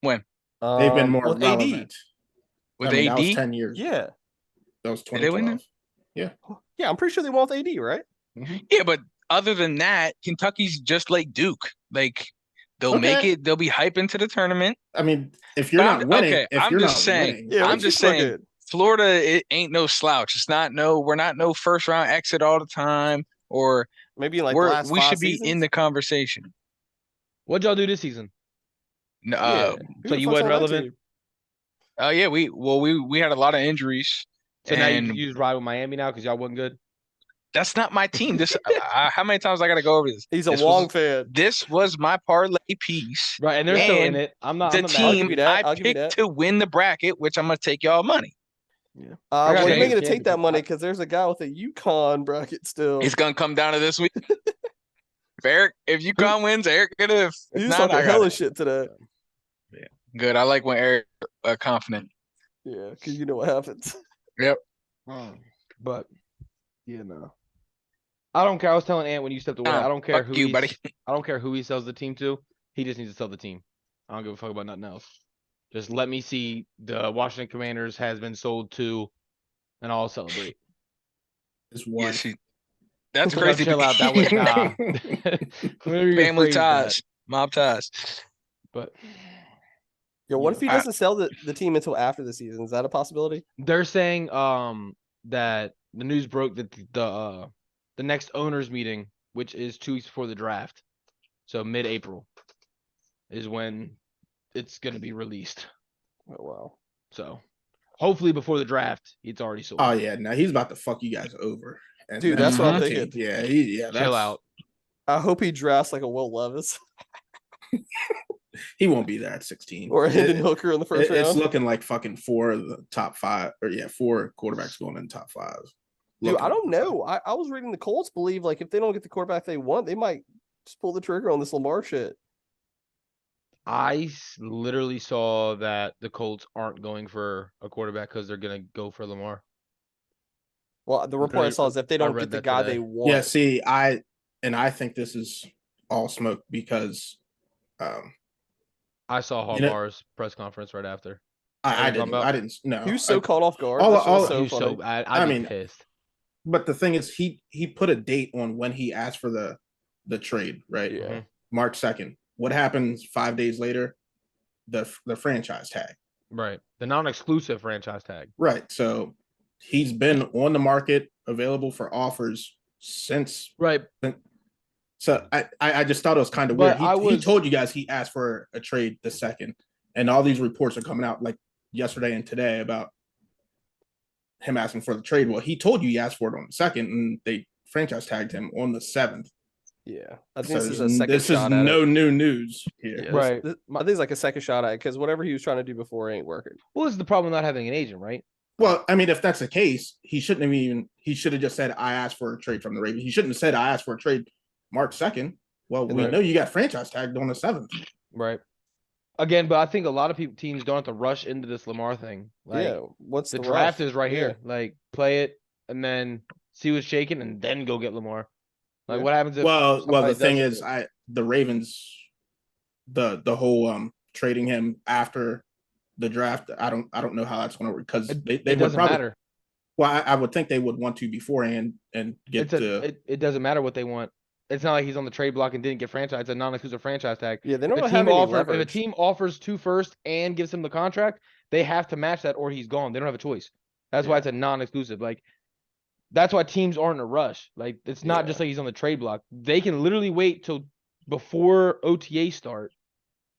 When? They've been more relevant. AD. With AD? That was 10 years. Yeah. That was 2012. Yeah, I'm pretty sure they won with AD, right? Mm-hmm. Yeah, but other than that, Kentucky's just like Duke. Like they'll make it. They'll be hype into the tournament. I mean, if you're not winning, I'm just saying. Florida, it ain't no slouch. It's not we're not no first round exit all the time, or maybe like we should be in the conversation. What'd y'all do this season? No, so you wasn't relevant. Yeah, we had a lot of injuries. So now you just ride with Miami now because y'all wasn't good. That's not my team. This how many times I got to go over this? He's a Wong fan. This was my parlay piece, right? And they're still in it. I'm not the team I picked to win the bracket, which I'm gonna take y'all money. Yeah. Well, you're gonna take that money because there's a guy with a UConn bracket still. It's gonna come down to this week. If UConn wins, Eric gonna. He's talking hella shit today. Yeah, good. I like when Eric confident. Yeah, because you know what happens. Yep. But yeah, no. I don't care. I was telling Ant when you stepped away. I don't care who buddy. I don't care who he sells the team to. He just needs to sell the team. I don't give a fuck about nothing else. Just let me see the Washington Commanders has been sold to, and I'll celebrate. It's one. Yeah, that's crazy. Chill out. That was family ties, mob ties. But Yo, what if he I- doesn't sell the team until after the season? Is that a possibility? They're saying that the news broke that the next owners meeting, which is 2 weeks before the draft, so mid-April, is when it's gonna be released. Oh wow. So hopefully before the draft, it's already sold. Oh yeah, now he's about to fuck you guys over. And Dude, then that's what I'm 14. thinking. Yeah, that's, Chill out. I hope he drafts like a Will Levis He won't be there at 16. or a Hendon Hooker in the first It's round. looking like fucking 4 of the top 5, or 4 quarterbacks going in the top 5. Dude, I don't Looking know. I was reading the Colts believe like if they don't get the quarterback they want, they might just pull the trigger on this Lamar shit. I literally saw that the Colts aren't going for a quarterback because they're gonna go for Lamar. Well, the report I saw is if they don't read get the that guy today. they want. Yeah, see, I think this is all smoke because I saw You know- Hallbar's press conference right after. I talking didn't about? No. He was so caught off guard. all- That shit was all- so He was funny. so bad. I I'd be mean, pissed. But the thing is, he put a date on when he asked for the trade, right? Yeah. Mhm. March 2nd. What happens 5 days later? The franchise tag. Right. The non-exclusive franchise tag. Right. So he's been on the market, available for offers since. Right. So I just thought it was kind of But weird. He was- told you guys he asked for a trade the second, and all these reports are coming out like yesterday and today about him asking for the trade. Well, he told you he asked for it on the second, and they franchise tagged him on the 7th. Yeah. I think So this is a second this is shot at no it. new news here. Yeah, Right. I think it's like a second shot at it because whatever he was trying to do before ain't working. Well, this is the problem with not having an agent, right? Well, I mean, if that's the case, he shouldn't have even. He should have just said, "I asked for a trade from the Ravens." He shouldn't have said, "I asked for a trade March 2nd." Well, we Right. know you got franchise tagged on the 7th. Right. Again, but I think a lot of teams don't have to rush into this Lamar thing. Like, yeah. What's the the draft rush? is right Yeah. here. Like, play it and then see what's shaking, and then go get Lamar. Like, Yeah. what happens if? Well, somebody the thing doesn't is, do it? the Ravens, the whole trading him after the draft. I don't know how that's going to work because they it would doesn't probably. matter. Well, I would think they would want to beforehand and get It doesn't matter what they want. It's not like he's on the trade block and didn't get franchise. It's a non-exclusive franchise tag. Yeah, they If don't a have team any offers, if a leverage. team offers 2 firsts and gives him the contract, they have to match that or he's gone. They don't have a choice. That's why Yeah. it's a non-exclusive. Like, that's why teams aren't in a rush. Like, it's not Yeah. just like he's on the trade block. They can literally wait till before OTA start,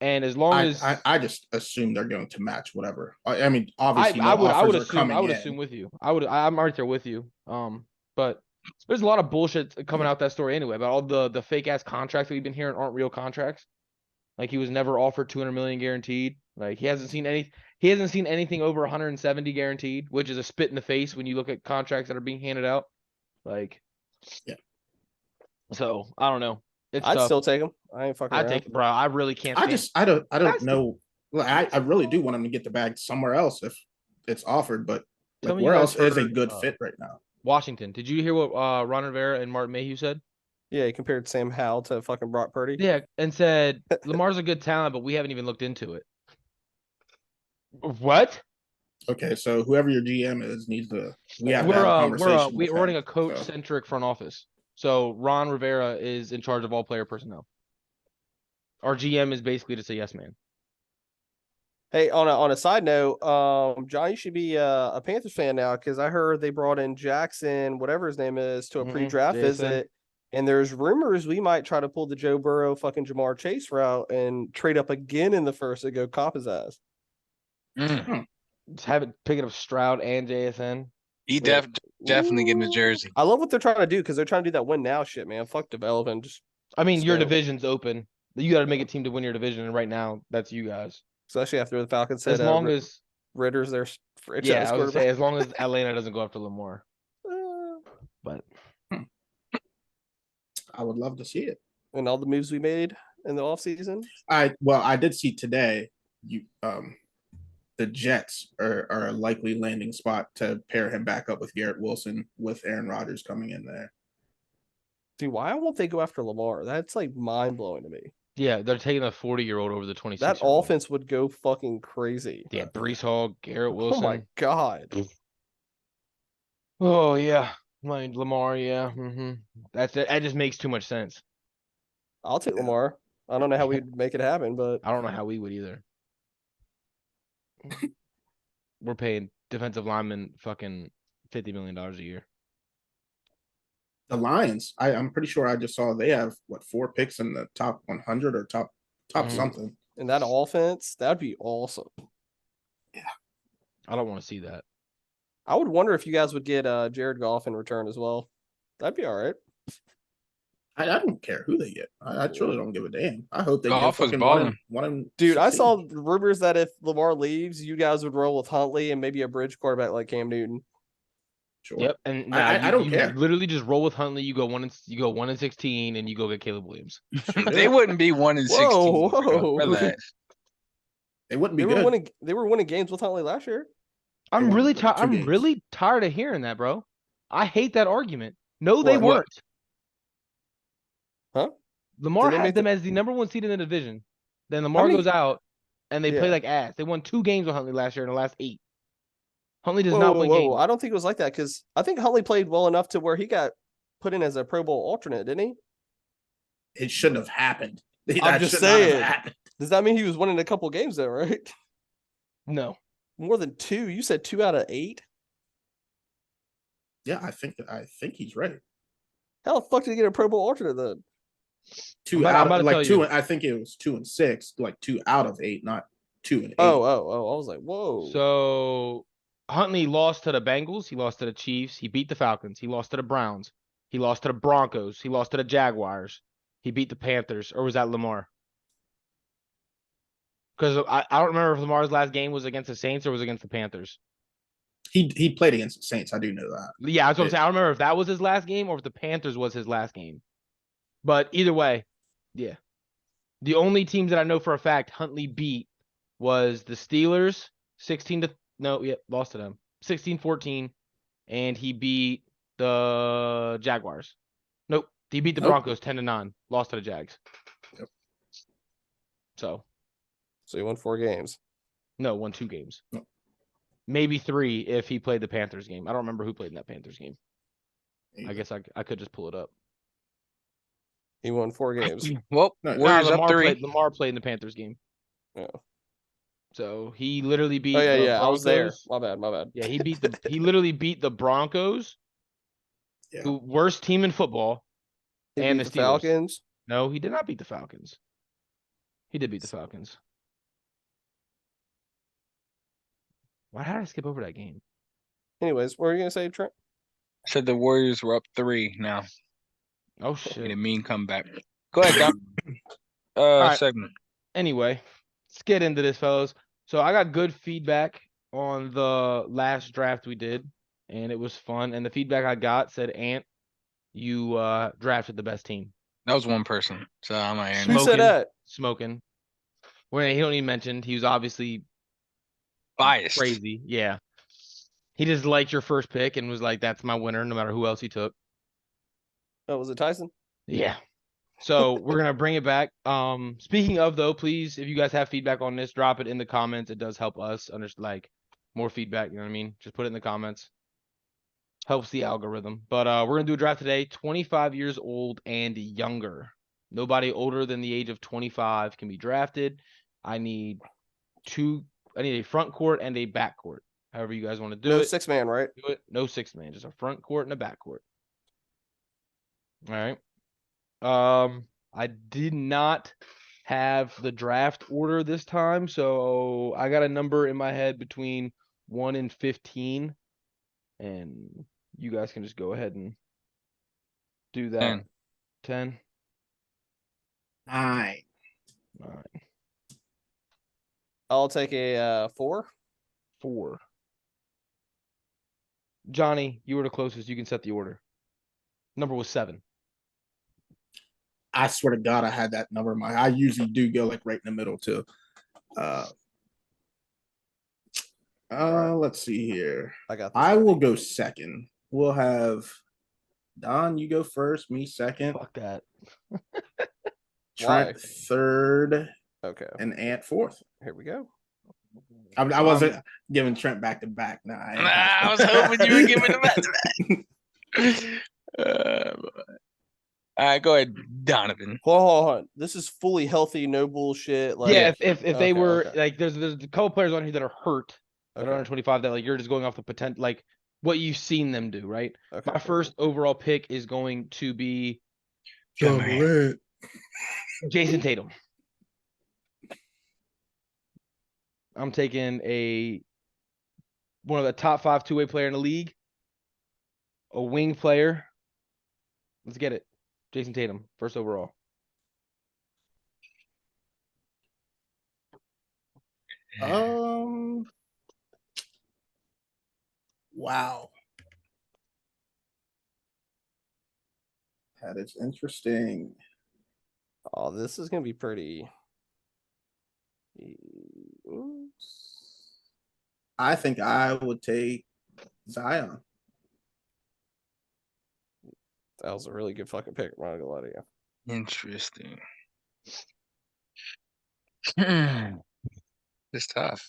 and as long as I just assume they're going to match whatever. I mean, obviously, I would offers are assume coming in. assume with you. I'm right there with you. But there's a lot of bullshit coming out that story anyway about all the fake ass contracts that we've been hearing aren't real contracts. Like, he was never offered 200 million guaranteed. Like, he hasn't seen anything over 170 guaranteed, which is a spit in the face when you look at contracts that are being handed out. Like, Yeah. So I don't know. It's I'd tough. still take him. I ain't fucking I around. take it, bro. I really can't. I don't That's the- know. Like, I really do want him to get the bag somewhere else if it's offered, but Tell like me where you else guys is a heard, good fit right now? Washington. Did you hear what Ron Rivera and Martin Mayhew said? Yeah, he compared Sam Howell to fucking Brock Purdy. Yeah, and said Lamar's a good talent, but we haven't even looked into it. What? Okay, so whoever your GM is needs to. We have to We're have a conversation. we're with running him, a coach centric front office. So Ron Rivera is in charge of all player personnel. Our GM is basically just a yes man. Hey, on a side note, John, you should be a Panthers fan now because I heard they brought in Jackson, whatever his name is, to a Mhm, pre-draft Jason. visit, and there's rumors we might try to pull the Joe Burrow fucking Jamar Chase route and trade up again in the first to go cop his ass. Just have it picking up Stroud and JSN. He definitely getting a jersey. I love what they're trying to do because they're trying to do that win now shit, man. Fuck developing, just I mean, your So- division's open. You got to make a team to win your division, and right now, that's you guys. especially after the Falcons said As long as Ritter's their franchise yeah, I would say quarterback. as long as Atlanta doesn't go after Lamar. But I would love to see it. And all the moves we made in the offseason. I did see today. The Jets are a likely landing spot to pair him back up with Garrett Wilson with Aaron Rodgers coming in there. Dude, why won't they go after Lamar? That's like mind blowing to me. yeah, they're taking a 40-year-old over the 26. That offense would go fucking crazy. Yeah, Brees Hall, Garrett Oh Wilson. my god. Oh yeah, like Lamar. Yeah, that's it. That just makes too much sense. I'll take Lamar. I don't know how we'd make it happen, but I don't know how we would either. We're paying defensive linemen fucking $50 million a year. The Lions, I'm pretty sure I just saw they have 4 picks in the top 100 or top something. And that offense, that'd be awesome. Yeah, I don't want to see that. I would wonder if you guys would get Jared Goff in return as well. That'd be all right. I don't care who they get. I truly don't give a damn. I hope they Goff get was fucking balling. Dude, I saw rumors that if Lamar leaves, you guys would roll with Huntley and maybe a bridge quarterback like Cam Newton. Sure. Yep, and I don't care. Literally just roll with Huntley. You go 1-16, and you go get Caleb Williams. They wouldn't be 1-16. Whoa, Bro. whoa. Relax. They wouldn't be good. They were winning games with Huntley last year. I'm really tired. I'm games. really tired of hearing that, bro. I hate that argument. No, they What? weren't. Huh? Lamar Did they had make them as the number 1 seed in the division. Then Lamar many- goes out, and they play Yeah. like ass. They won 2 games with Huntley last year in the last 8. Huntley does Whoa, not win whoa, games. I don't think it was like that because I think Huntley played well enough to where he got put in as a Pro Bowl alternate, didn't he? It shouldn't have happened. I'm just should not have saying. happened. Does that mean he was winning a couple games though, right? No. More than 2. You said 2 out of 8. Yeah, I think he's right. How the fuck did he get a Pro Bowl alternate then? 2 I'm out about of to like tell 2. you. I think it was 2 and 6, like 2 out of 8, not 2 and 8. Oh. I was like, whoa. So Huntley lost to the Bengals. He lost to the Chiefs. He beat the Falcons. He lost to the Browns. He lost to the Broncos. He lost to the Jaguars. He beat the Panthers. Or was that Lamar? Because I don't remember if Lamar's last game was against the Saints or was against the Panthers. He played against the Saints. I do know that. Yeah, that's what I'm saying. I don't remember if that was his last game or if the Panthers was his last game. But either way, yeah. The only teams that I know for a fact Huntley beat was the Steelers, lost to them. 16-14. And he beat the Jaguars. Nope. He beat the Broncos 10-9. Lost to the Jags. Yep. So he won 4 games. no, won 2 games. No. Maybe 3 if he played the Panthers game. I don't remember who played in that Panthers game. Yeah. I guess I could just pull it up. He won 4 games. Well, No, Warriors up 3. Lamar played in the Panthers game. Yeah. So he literally beat Oh yeah, the yeah. I was there. Broncos. My bad. Yeah, he literally beat the Broncos, Yeah. the worst team in football, He and beat the the Steelers. Falcons. No, he did not beat the Falcons. He did beat the Falcons. Why did I skip over that game? Anyways, what were you gonna say, Trent? Said the Warriors were up 3 now. Oh Made shit. a mean comeback. Go ahead, Dom. right. Segment. Anyway, let's get into this, fellas. So I got good feedback on the last draft we did, and it was fun. And the feedback I got said, Ant, you drafted the best team. That was one person, so I'm not hearing Who that. said that? Smoking. Well, he don't even mention he was obviously Biased. crazy. Yeah. He just liked your first pick and was like, that's my winner, no matter who else he took. Oh, was it Tyson? Yeah. So we're gonna bring it back. Speaking of though, please, if you guys have feedback on this, drop it in the comments. It does help us like more feedback, you know what I mean? Just put it in the comments. Helps the algorithm. But we're gonna do a draft today, 25 years old and younger. Nobody older than the age of 25 can be drafted. I need a front court and a back court. However you guys want to do No it. 6-man, right? Do it. No 6-man, just a front court and a back court. All right. I did not have the draft order this time, so I got a number in my head between 1 and 15, and you guys can just go ahead and do that. 10. 10. 9. All right. I'll take a 4. 4. Johnny, you were the closest. You can set the order. Number was 7. I swear to God, I had that number in my. I usually do go like right in the middle too. Let's see here. I got this. I will go second. We'll have Don. You go first. Me second. Fuck that. Trent Why? third, Okay. and Ant fourth. Here we go. I wasn't giving Trent back to back. Nah, I was hoping you were giving him back to back. All right, go ahead. Donovan. Hold on. This is fully healthy, no bullshit. Like, Yeah, if they okay, were okay. like, there's a couple players on here that are hurt that are Okay. under 25 that like you're just going off the potential, like what you've seen them do, right? Okay, My cool. first overall pick is going to be Ja Morant. Jason Tatum. I'm taking one of the top 5 two-way player in the league, a wing player. Let's get it. Jason Tatum, first overall. Wow. That is interesting. Oh, this is gonna be pretty. I think I would take Zion. That was a really good fucking pick. I'm not gonna lie to you. Interesting. It's tough.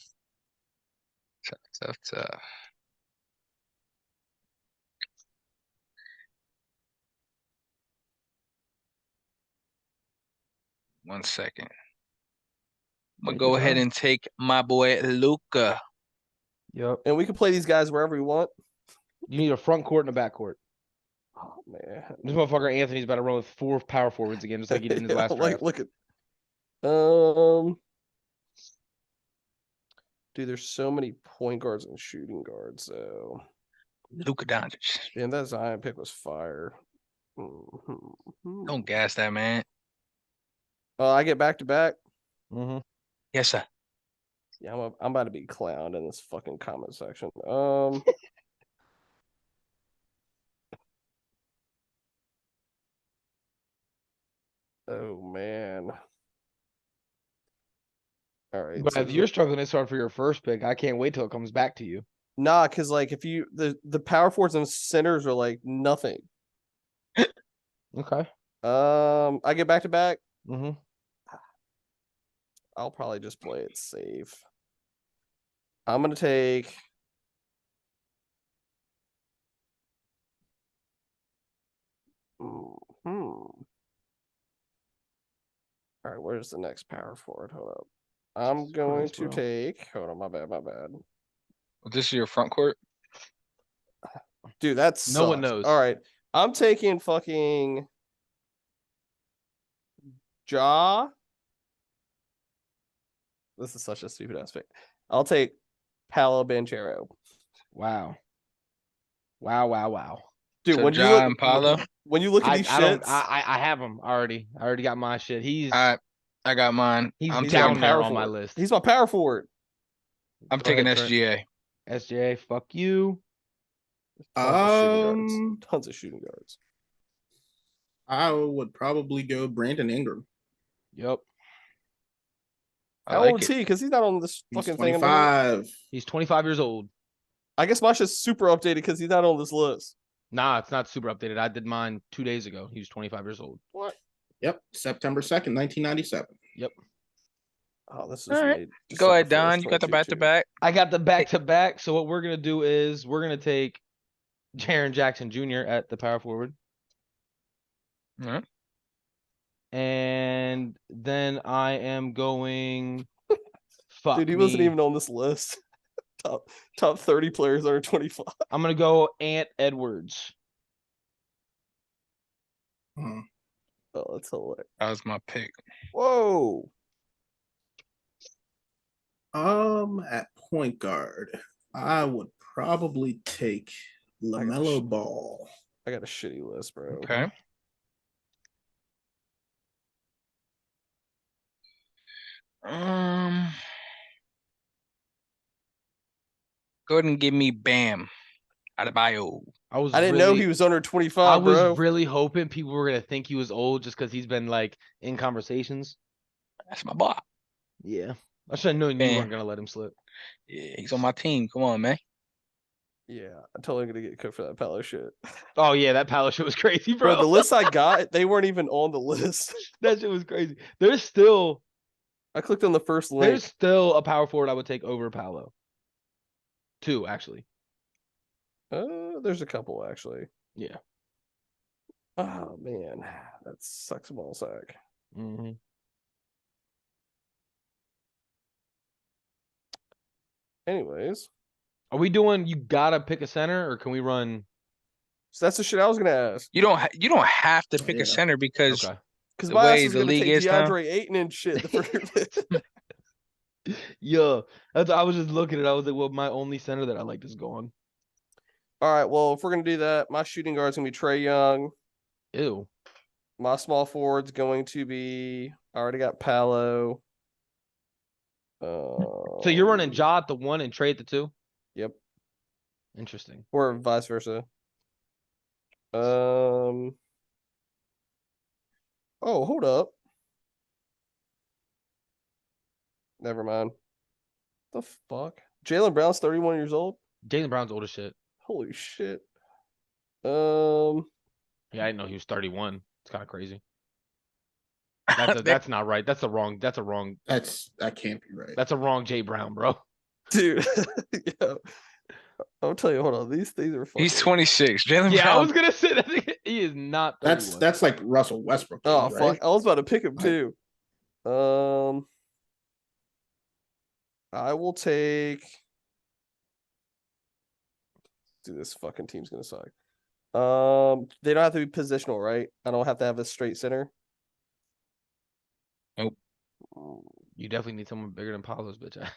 Tough. 1 second. I'm gonna Take go your ahead time. and take my boy Luca. Yep. And we can play these guys wherever we want. You need a front court and a back court. Oh man, This motherfucker Anthony's about to run with 4 power forwards again, just like he did in his last like draft. look at. Dude, there's so many point guards and shooting guards. So, Luka Doncic. and that Zion pick was fire. Mm-hmm. Don't gas that man. I get back to back. Mm-hmm. Yes, sir. Yeah, I'm about to be clowned in this fucking comment section. Oh man. All right. But So if you're struggling this hard for your first pick, I can't wait till it comes back to you. nah, because like if you the power forwards and centers are like nothing. Okay. I get back to back. Mm-hmm. I'll probably just play it safe. I'm gonna take. All right, where's the next power forward? Hold up. I'm going to take. Hold on, my bad. This is your front court. Dude, that's No one knows. All right, I'm taking fucking Ja. This is such a stupid ass pick. I'll take Paolo Banchero. Wow. Dude, So when Ja you look and Paolo. when you look at I these don't. shits, I have him already. I already got my shit. I got mine. He's I'm he's taking. my down there power on my forward. list. He's my power forward. I'm Go taking ahead, Trent. SGA. SJ, fuck you. Tons of shooting guards. I would probably go Brandon Ingram. Yep. How old is he? Because he's not on this He's fucking thing. I'm looking at. 25. He's 25 years old. I guess my shit's super updated because he's not on this list. Nah, it's not super updated. I did mine 2 days ago. He was 25 years old. What? Yep, September 2nd, 1997. Yep. Oh, this is All right. made Go ahead, December 1st, Don. You got the 2022. back to back. I got the back to back. So what we're gonna do is we're gonna take Jaren Jackson Jr. at the power forward. All right. And then I am going. Fuck Dude, he me. wasn't even on this list. top 30 players under 25. I'm gonna go Ant Edwards. Hmm. Oh, that's hilarious. That was my pick. Whoa. At point guard, I would probably take LaMelo Ball. I got a shitty list, bro. Okay. Go ahead and give me Bam Adebayo. I didn't know he was under 25, I was bro. really hoping people were gonna think he was old just because he's been like in conversations. That's my boy. Yeah. I should have known you weren't gonna let him slip. Yeah, he's on my team. Come on, man. Yeah, I'm totally gonna get cooked for that Palo shit. Oh yeah, that Palo shit was crazy, bro. Bro, the list I got, they weren't even on the list. That shit was crazy. There's still I clicked on the first link. There's still a power forward I would take over Paolo. 2, actually. There's a couple actually. Yeah. Oh man, that sucks ball sack. Mm-hmm. Anyways, Are we doing? You gotta pick a center, or can we run? so that's the shit I was gonna ask. You don't have to pick a Yeah. center because Okay. Because the my ass way is the gonna league take is now. DeAndre Ayton and shit. The first Yeah, I was just looking at it. I was like, well, my only center that I like is gone. All right, well, if we're gonna do that, my shooting guard's gonna be Trae Young. Ew. My small forward's going to be. I already got Palo. So you're running Ja at the 1 and Trey at the 2? Yep. Interesting. Or vice versa. Oh, hold up. Never mind. The fuck? Jaylen Brown's 31 years old? Jaylen Brown's old as shit. Holy shit. Yeah, I didn't know he was 31. It's kind of crazy. They- That's not right. That's a wrong. That can't be right. That's a wrong Jay Brown, bro. dude. Yeah. I'll tell you, hold on. These things are fucking. He's 26. Jaylen Yeah, I Brown. was gonna say that. He is not 31. That's like Russell Westbrook. Oh, right? fuck. I was about to pick him Like- too. I will take. Dude, this fucking team's gonna suck. They don't have to be positional, right? I don't have to have a straight center. Nope. You definitely need someone bigger than Paolo's bitch ass.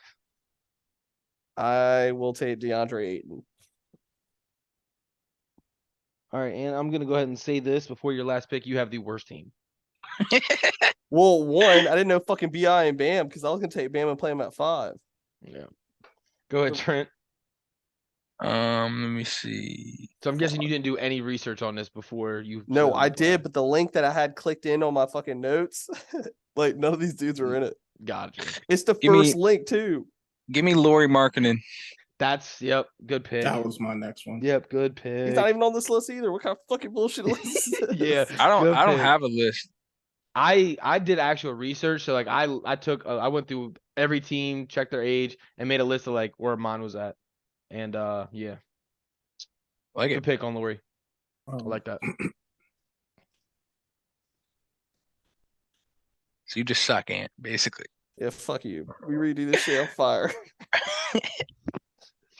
I will take DeAndre Ayton. All right, and I'm gonna go ahead and say this before your last pick. You have the worst team. Well, one, I didn't know fucking Bi and Bam because I was gonna take Bam and play him at 5. Yeah. Go ahead, Trent. Let me see. So I'm guessing you didn't do any research on this before you. No, I did, but the link that I had clicked in on my fucking notes, like none of these dudes are in it. Gotcha. It's the Give me- first link too. Give me Laurie Markkinen. Yep, good pick. That was my next one. Yep, good pick. He's not even on this list either. What kind of fucking bullshit list is this? Yeah, I don't good pick. have a list. I did actual research, so like I went through every team, checked their age, and made a list of like where mine was at, and yeah, Like good it. pick on Laurie. I like that. So you just suck, Ant, basically. Yeah, fuck you. We redo this shit on fire.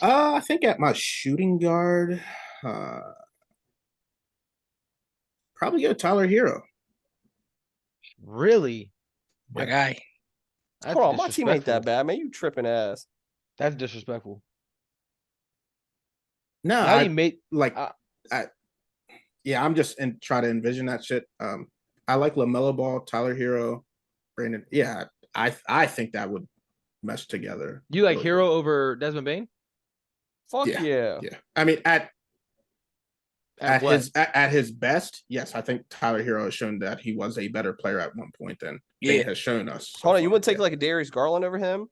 I think at my shooting guard, probably go Tyler Hero. Really? My guy. That's Hold on, my team ain't that disrespectful. bad, man. You tripping ass. That's disrespectful. No, Now I you made like. uh, Yeah, I'm just try to envision that shit. I like LaMelo Ball, Tyler Hero, Brandon. Yeah, I think that would mesh together. you like really Hero well. over Desmond Bain Fuck Yeah. yeah. Yeah, I mean at what? at his best, yes, I think Tyler Hero has shown that he was a better player at one point than Bane Yeah. has shown us. so Hold on, you far. wouldn't take Yeah. like a Darius Garland over him?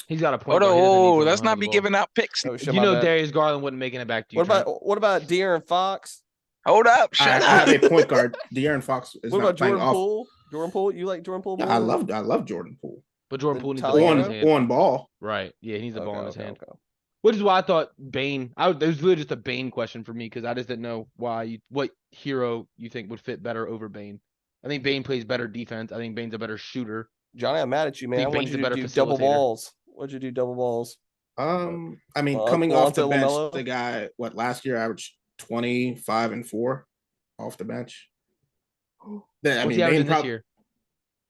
He's got a point. Oh, guard. He doesn't need no, someone let's to not handle be the ball. giving out picks. Oh shit, You my know bad. Darius Garland wouldn't make it back to you. What about De'Aaron Fox? Hold up. I Shut have up. a point guard. De'Aaron Fox is What not about playing Jordan off. Poole? Jordan Poole? You like Jordan Poole? Yeah, more? I love Jordan Poole But Jordan Then Poole needs the Tyler ball in Hero? his hand. on ball. Right. Yeah, he needs the ball in his Okay, hand. okay. Which is why I thought Bane. It was really just a Bane question for me because I just didn't know what hero you think would fit better over Bane. I think Bane plays better defense. I think Bane's a better shooter. Johnny, I'm mad at you, man. think I want Bane's you a to better do double facilitator. balls. What'd you do double balls? I mean, coming Alonzo off the bench, LaMelo? the guy last year averaged 25 and 4 off the bench. Then, I What's mean, he averaging Bane this year?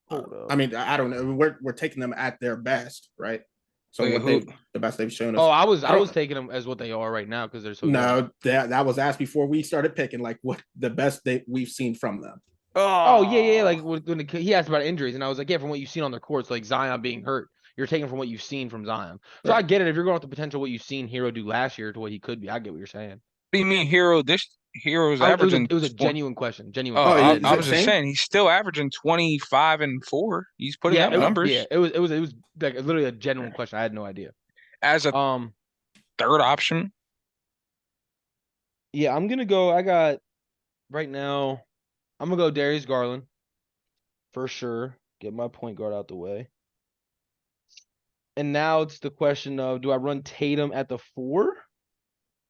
Hold up. I mean, I don't know. We're taking them at their best, right? So Wait, what who? the best they've shown us. Oh, I was don't- taking them as what they are right now because they're so young. No, that was asked before we started picking, like what the best we've seen from them. Oh yeah. Like when he asked about injuries, and I was like, yeah, from what you've seen on the courts, like Zion being hurt, you're taking from what you've seen from Zion. So I Right. get it. If you're going with the potential what you've seen Hero do last year to what he could be, I get what you're saying. What do you mean Hero's It averaging? was a 20 genuine question. Genuine. Oh, Oh, question. is I it was just same? saying he's still averaging 25 and 4. He's putting up it was, numbers Yeah, it was like literally a genuine question. I had no idea. as a third option. Yeah, I'm gonna go. I got right now. I'm gonna go Darius Garland for sure. Get my point guard out the way. And now it's the question of do I run Tatum at the 4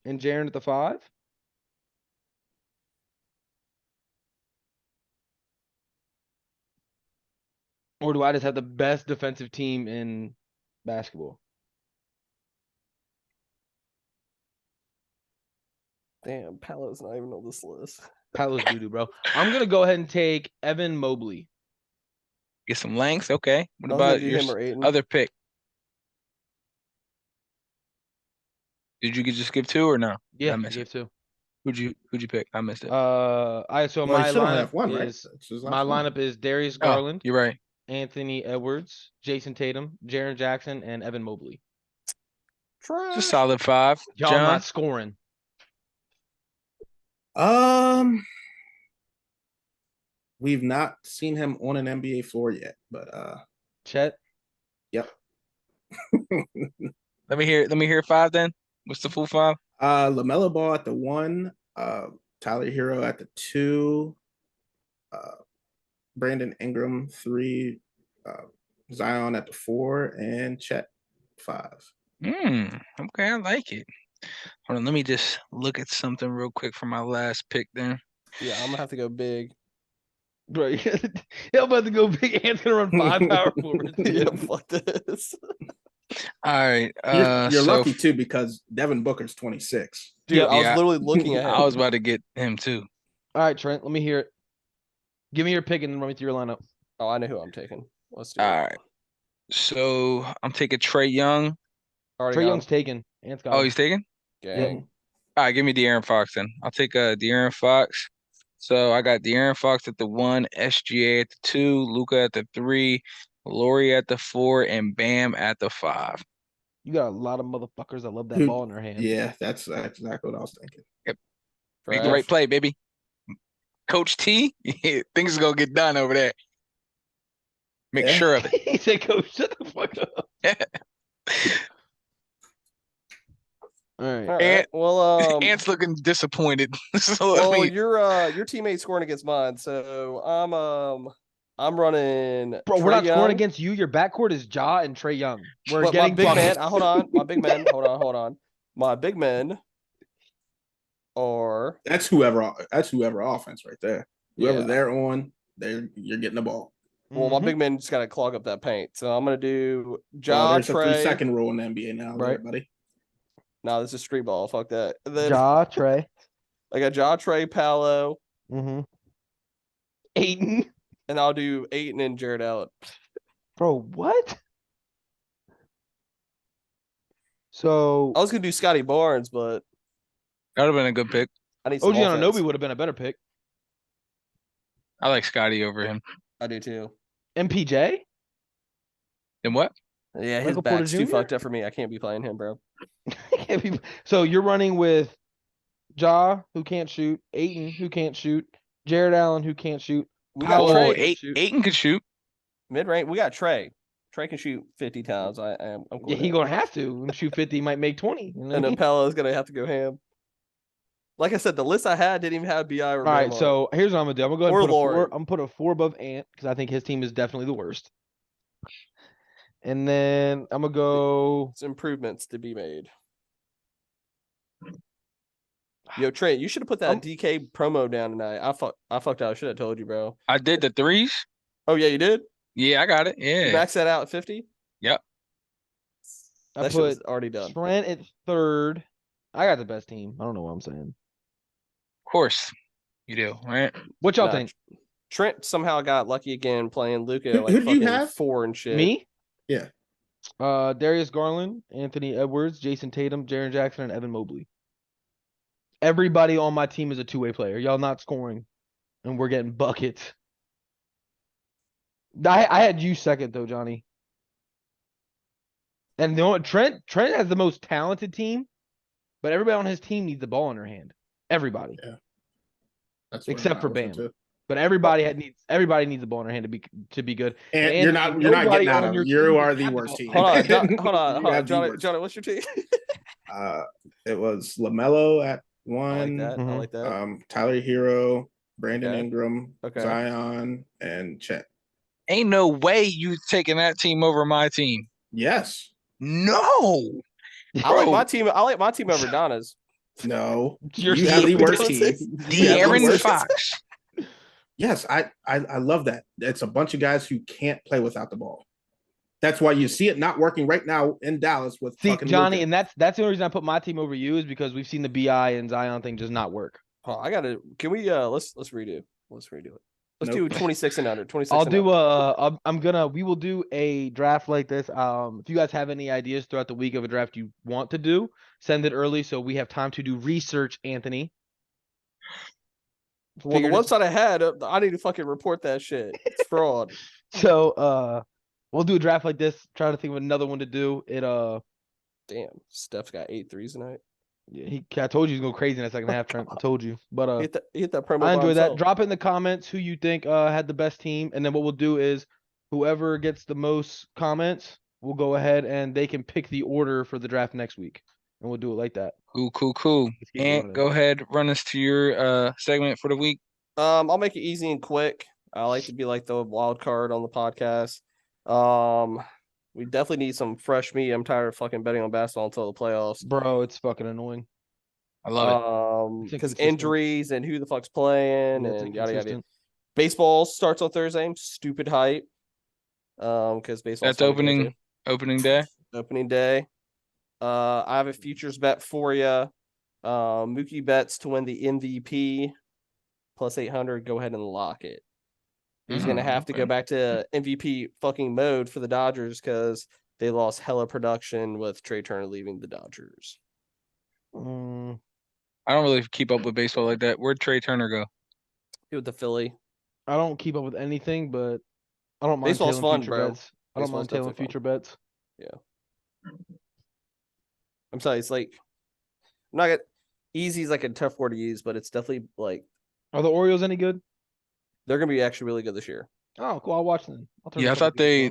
and Jaren at the 5? Or do I just have the best defensive team in basketball? Damn, Palo's not even on this list. Palos doo-doo, bro. I'm gonna go ahead and take Evan Mobley. Get some length. Okay. What I was gonna about do your him or Ayton. other pick? Did you just give 2 or no? Did Yeah, I I miss it? gave 2. Who'd you pick? I missed it. So Well, my he should only lineup have one, right? is That's his my last one. lineup is Darius Oh, Garland, you're right. Anthony Edwards, Jason Tatum, Jaren Jackson, and Evan Mobley. It's a Trash. solid 5. Y'all, I'm John, not scoring. We've not seen him on an NBA floor yet, but Chet. yep. let me hear 5 then. What's the full 5? LaMelo Ball at the 1, Tyler Hero at the 2, Brandon Ingram 3, Zion at the 4, and Chet 5. Okay, I like it. Hold on, let me just look at something real quick for my last pick then. Yeah, I'm gonna have to go big. Right. He'll about to go big. Ant's gonna run 5 power forwards. Yeah, fuck this. All right. You're so lucky too because Devin Booker's 26. Dude, Yep. I was Yeah. literally looking at him. I was about to get him too. All right, Trent, let me hear it. Give me your pick and then run me through your lineup. Oh, I know who I'm taking. Let's do All it. right. So I'm taking Trey Young. Already Trey got Young's him. taken. Ant's got Oh, him. he's taken? Gang. All right, give me De'Aaron Fox then. I'll take De'Aaron Fox. So I got De'Aaron Fox at the 1, SGA at the 2, Luca at the 3, Laurie at the 4, and Bam at the 5. You got a lot of motherfuckers that love that Dude, ball in their hand. Yeah, that's exactly what I was thinking. Make the right play, baby. Coach T, things are gonna get done over there. Make Yeah. sure of it. He said, "Coach, shut the fuck up." All right. All right. Ant- Well, Ant's looking disappointed. So well, your teammate's scoring against mine, so I'm running. Bro, we're Trae not scoring Young, against you. Your backcourt is Ja and Trey Young. We're but my getting big man. buckets. Hold on, my big men. Hold on. My big men are That's whoever offense right there. Whoever Yeah. they're on, you're getting the ball. well, my Mhm. big men just gotta clog up that paint. So I'm gonna do Well, Ja there's a 3 Trey. second rule in the NBA now, Right. right, buddy? No, this is street ball. Fuck that. And then Ja, Trey. I got Ja Trey, Palo, Mm-hmm. Aiden. and I'll do Ayton and Jared Allen. Bro, what? So I was gonna do Scotty Barnes, but that would have been a good pick. I need some OG offense. Anunoby would have been a better pick. I like Scotty over him. I do too. MPJ? Then what? Yeah, his Michael Porter back's too Jr.? fucked up for me. I can't be playing him, bro. So you're running with Ja, who can't shoot, Aiton, who can't shoot, Jared Allen, who can't shoot. We got Powell, Oh, who Trey can't shoot. Aiton could shoot. mid range. We got Trey. Trey can shoot 50 times. I'm cool Yeah, with he that. gonna have to. Him shoot 50, he might make 20. You know what I And mean? then Pelo's gonna have to go ham. Like I said, the list I had didn't even have Bi or All Bam right, on it. so here's what I'm gonna do. I'm gonna go ahead Or and put a 4. Lauren. I'm gonna put a 4 above Ant because I think his team is definitely the worst. And then I'm gonna go. It's improvements to be made. Yo, Trey, you should have put that I'm- DK promo down tonight. I fucked out. I should have told you, bro. I did the 3s. Oh yeah, you did? Yeah, I got it. You Yeah. maxed that out at 50? I That shit was put already done. Trent at 3rd. I got the best team. I don't know what I'm saying. Of course you do, right? What y'all Nah, think? Trent somehow got lucky again playing Luca Who like did you fucking have? 4 and shit. Me? Yeah. Darius Garland, Anthony Edwards, Jason Tatum, Jaren Jackson, and Evan Mobley. Everybody on my team is a 2-way player. Y'all not scoring, and we're getting buckets. I had you second though, Johnny. And you know what? Trent has the most talented team, but everybody on his team needs the ball in their hand. Everybody, That's where except I for was Bam. into. But everybody needs the ball in their hand to be good. And And you're not nobody getting out on of your it. You team are has the the worst ball. team. Hold on, You hold on, have the Johnny. worst. Johnny, what's your team? It was LaMelo at I like 1, that. I Mhm. like that. Tyler Hero, Brandon Okay. Ingram, Okay. Zion, and Chet. Ain't no way you taking that team over my team. Yes. No. I like Bro. my team. I like my team over Donna's. No. You're you have the stupid. worst team. You have the De'Aaron worst- Fox. Yes, I love that. It's a bunch of guys who can't play without the ball. That's why you see it not working right now in Dallas with See, fucking Johnny, Wiggins. and that's the only reason I put my team over you is because we've seen the BI and Zion thing does not work. Oh, I gotta. Can we? Let's redo. Let's redo it. Let's Nope. do 26 and under. 26. I'll and do under. we will do a draft like this. If you guys have any ideas throughout the week of a draft you want to do, send it early so we have time to do research, Anthony. Well, the Figured it's- website I had, I need to fucking report that shit. It's fraud. So we'll do a draft like this. Try to think of another one to do. It Damn, Steph's got 8 threes tonight. I told you he's going crazy in the second half, Trent. I told you. But He hit that promo. I by enjoy that. himself. Drop it in the comments who you think had the best team, and then what we'll do is whoever gets the most comments, we'll go ahead and they can pick the order for the draft next week, and we'll do it like that. Cool. Let's keep it And running. go ahead, run us to your segment for the week. I'll make it easy and quick. I like to be like the wild card on the podcast. We definitely need some fresh meat. I'm tired of fucking betting on basketball until the playoffs. Bro, it's fucking annoying. I love It's Because inconsistent. injuries and who the fuck's playing Yeah, it's and yada yada. inconsistent. Baseball starts on Thursday. I'm stupid hype. Because baseball. That's opening day. Opening day. I have a futures bet for you. Mookie Betts to win the MVP plus 800. Go ahead and lock it. He's gonna have to go back to MVP fucking mode for the Dodgers because they lost hella production with Trey Turner leaving the Dodgers. I don't really keep up with baseball like that. Where'd Trey Turner go? With the Philly. I don't keep up with anything, but I don't mind Baseball's tailing fun, future bro. bets. I don't mind tailing future bets. I'm sorry, it's like I'm not gonna easy is like a tough word to use, but it's definitely like Are the Orioles any good? they're gonna be actually really good this year. Oh, cool. I'll watch them. Yeah, I thought they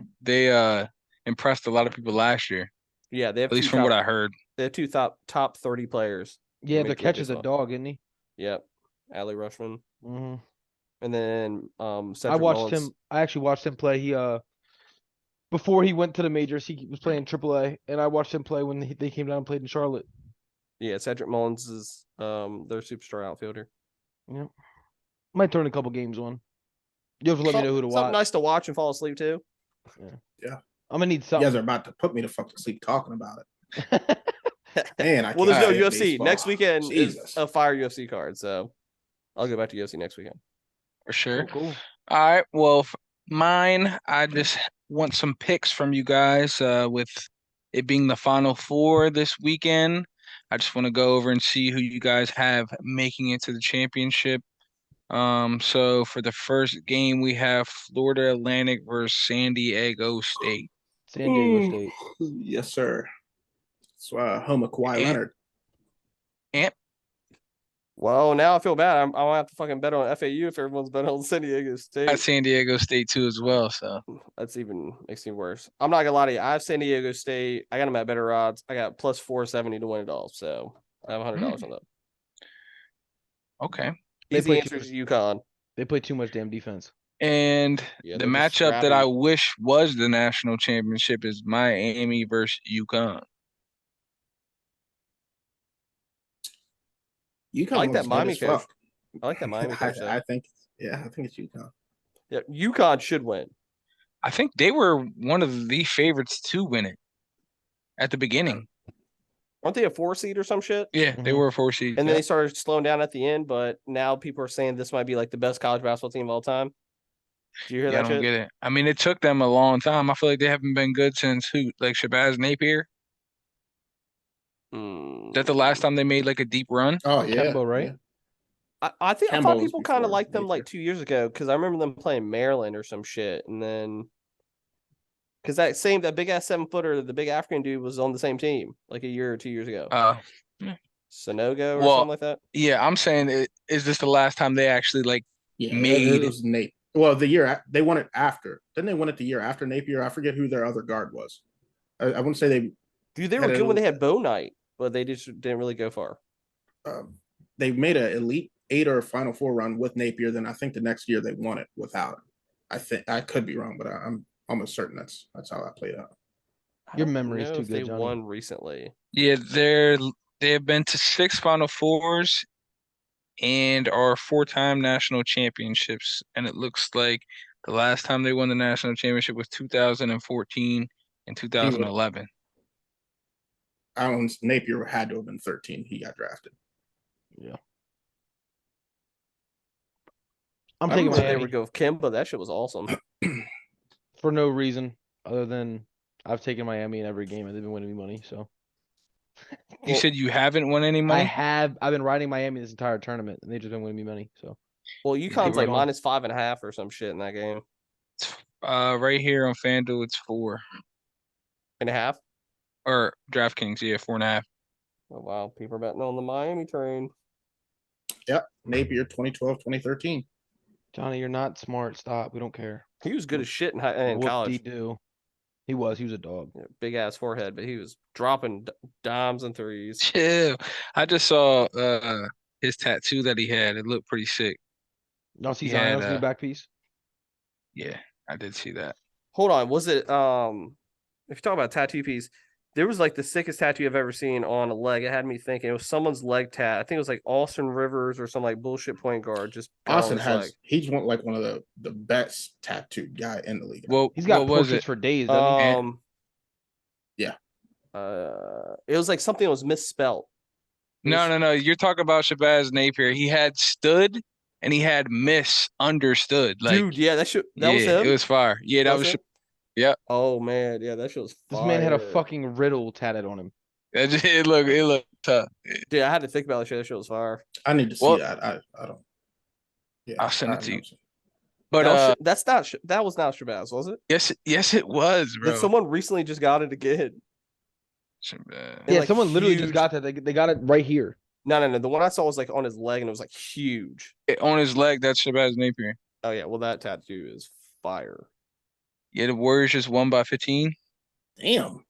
impressed a lot of people last year. Yeah, they have At least from what I heard. They have two top 30 players. Yeah, their Major League catch is a Baseball. dog, isn't he? Yep. Allie Rushman. Mm-hmm. And then Cedric I watched Mullins. him. I actually watched him play. He before he went to the majors, he was playing AAA, and I watched him play when they came down and played in Charlotte. Yeah, Cedric Mullins is their superstar outfielder. Yep. Might turn a couple games on. You have to let me know who to Something watch. nice to watch and fall asleep to. Yeah. I'm gonna need You something. guys are about to put me to fucking sleep talking about it. Man, I Well, there's no can't hate UFC. baseball. Next weekend Jesus. is a fire UFC card, so I'll go back to UFC next weekend. For sure. Cool. All right. Well, mine, I just want some picks from you guys with it being the Final Four this weekend. I just want to go over and see who you guys have making it to the championship. So for the first game, we have Florida Atlantic versus San Diego State. San Diego State. Yes, sir. It's home of Kawhi Leonard. Well, now I feel bad. I'm gonna have to fucking bet on FAU if everyone's betting on San Diego State. At San Diego State too as well. So That's even makes me worse. I'm not gonna lie to you. I have San Diego State. I got them at better odds. I got plus 470 to win it all. So I have $100 on that. okay. They Easy play answer is UConn. They play too much damn defense. And Yeah, the they're just matchup that I scrappy. wish was the national championship is Miami versus UConn. UConn I like that looks good Miami as coach. fuck. I like that Miami coach. though. I think it's UConn. Yeah, UConn should win. I think they were one of the favorites to win it at the beginning. Aren't they a 4 seed or some shit? Yeah, they were a 4 seed. And then they started slowing down at the end, but now people are saying this might be like the best college basketball team of all time. Do you hear Yeah, I that don't shit? get it. I mean, it took them a long time. I feel like they haven't been good since who? Like Shabazz Napier? Is that the last time they made like a deep run? Oh yeah, Kemba, right? yeah. I think I Kemba thought was people kind of before liked them like Napier. 2 years ago because I remember them playing Maryland or some shit, and then because that big ass 7-footer, the big African dude was on the same team like a year or 2 years ago. Sonogo or well, something like that. Yeah, I'm saying, is this the last time they actually like Yeah, made it was Nate. Well, the year they won it after. Didn't they win it the year after Napier? I forget who their other guard was. I wouldn't say they. Dude, they were had good a- when they had Bow Knight, but they just didn't really go far. They made an Elite Eight or Final Four run with Napier. Then I think the next year they won it without him. I think I could be wrong, but I'm almost certain that's how that played out. I Your don't memory is know too if good, They Johnny. won recently. Yeah, they have been to 6 Final Fours and our 4-time national championships. And it looks like the last time they won the national championship was 2014 and He would. 2011. Napier had to have been 13. He got drafted. Yeah. I'm taking right there Miami we go with Kimba. That shit was awesome. for no reason other than I've taken Miami in every game and they've been winning me money. So You said you haven't won any money? I've been riding Miami this entire tournament and they've just been winning me money. So Well, UConn's like on. -5.5 or some shit in that game. Right here on FanDuel, it's 4.5. or DraftKings, yeah, 4.5. Oh wow, people are betting on the Miami train. Yep. Napier 2012, 2013. Johnny, you're not smart. Stop. We don't care. He was good as shit in college. Do. He was a dog. Yeah, big ass forehead, but he was dropping dimes and threes. Chill. I just saw his tattoo that he had. It looked pretty sick. Y'all see He had, Zion's new back piece? Yeah, I did see that. Hold on, was it if you talk about tattoo piece, there was like the sickest tattoo I've ever seen on a leg. It had me thinking it was someone's leg tat. I think it was like Austin Rivers or some like bullshit point guard. Just Austin he's one of the best tattooed guy in the league. Well, he's got what was portraits it? for days, doesn't he? Yeah. It was like something that was misspelled. No. You're talking about Shabazz Napier. He had stood and he had misunderstood. Like, dude, yeah, that was yeah, him. it was fire. Yeah, that was. Yeah. Oh man, yeah, that shit was This fire. man had a fucking riddle tatted on him. It looked tough. Dude, I had to think about that shit. That shit was fire. I need to see that. I don't. Yeah, I'll send it to you. But that was not Shabazz, was it? Yes, it was, bro. Someone recently just got it again. Yeah, like someone literally just got that. They got it right here. No. The one I saw was like on his leg, and it was like huge. On his leg, that's Shabazz Napier. Oh yeah, well that tattoo is fire. Yeah, the Warriors just won by 15. Damn.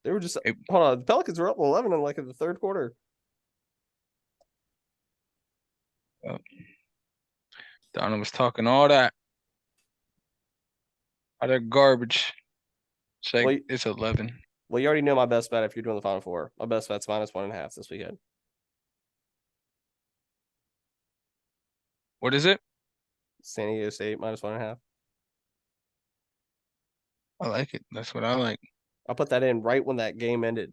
They were just hold on. The Pelicans were up 11 in the third quarter. Oh. Donna was talking all that garbage. It's 11. Well, you already know my best bet if you're doing the Final Four. My best bet's -1.5 this weekend. What is it? San Diego State -1.5. I like it. That's what I like. I'll put that in right when that game ended.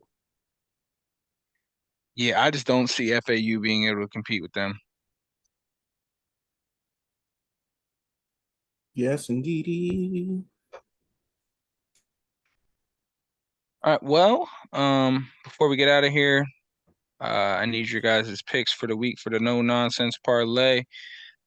Yeah, I just don't see FAU being able to compete with them. Yes, indeed. All right. Well, before we get out of here, I need your guys' picks for the week for the no nonsense parlay.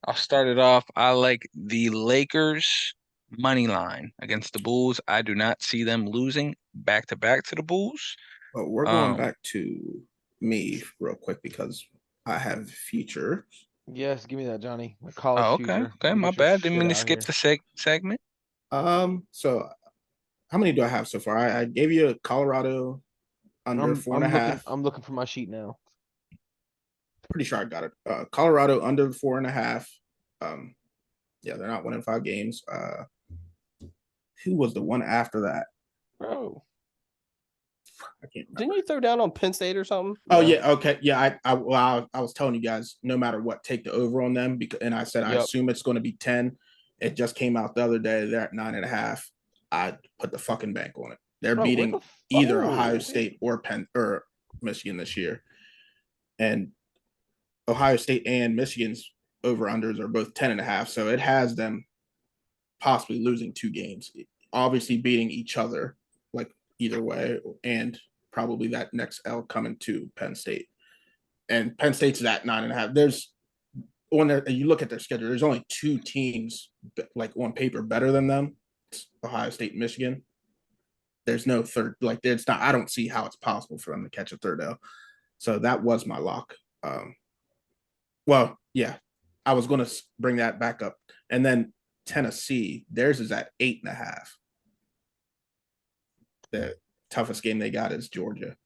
I'll start it off. I like the Lakers money line against the Bulls. I do not see them losing back to back to the Bulls. But we're going back to me real quick because I have future. Yes, give me that, Johnny. My college future. Okay, my bad. Didn't mean to skip the segment. So how many do I have so far? I gave you Colorado under 4.5. I'm looking for my sheet now. Pretty sure I got it. Colorado under 4.5. Yeah, they're not winning 5 games. Who was the one after that? Bro, I can't remember. Didn't you throw down on Penn State or something? Oh yeah, okay, yeah. I was telling you guys, no matter what, take the over on them and I said I assume it's going to be 10. It just came out the other day. They're at 9.5. I put the fucking bank on it. They're beating either Ohio State or Michigan this year, and Ohio State and Michigan's over unders are both 10.5. So it has them possibly losing 2 games, obviously beating each other like either way, and probably that next L coming to Penn State. And Penn State's at 9.5. There's you look at their schedule, there's only 2 teams like on paper better than them. It's Ohio State and Michigan. There's no third, it's not, I don't see how it's possible for them to catch a third L. So that was my lock. Well, yeah, I was going to bring that back up. And then Tennessee, theirs is at 8.5. The toughest game they got is Georgia.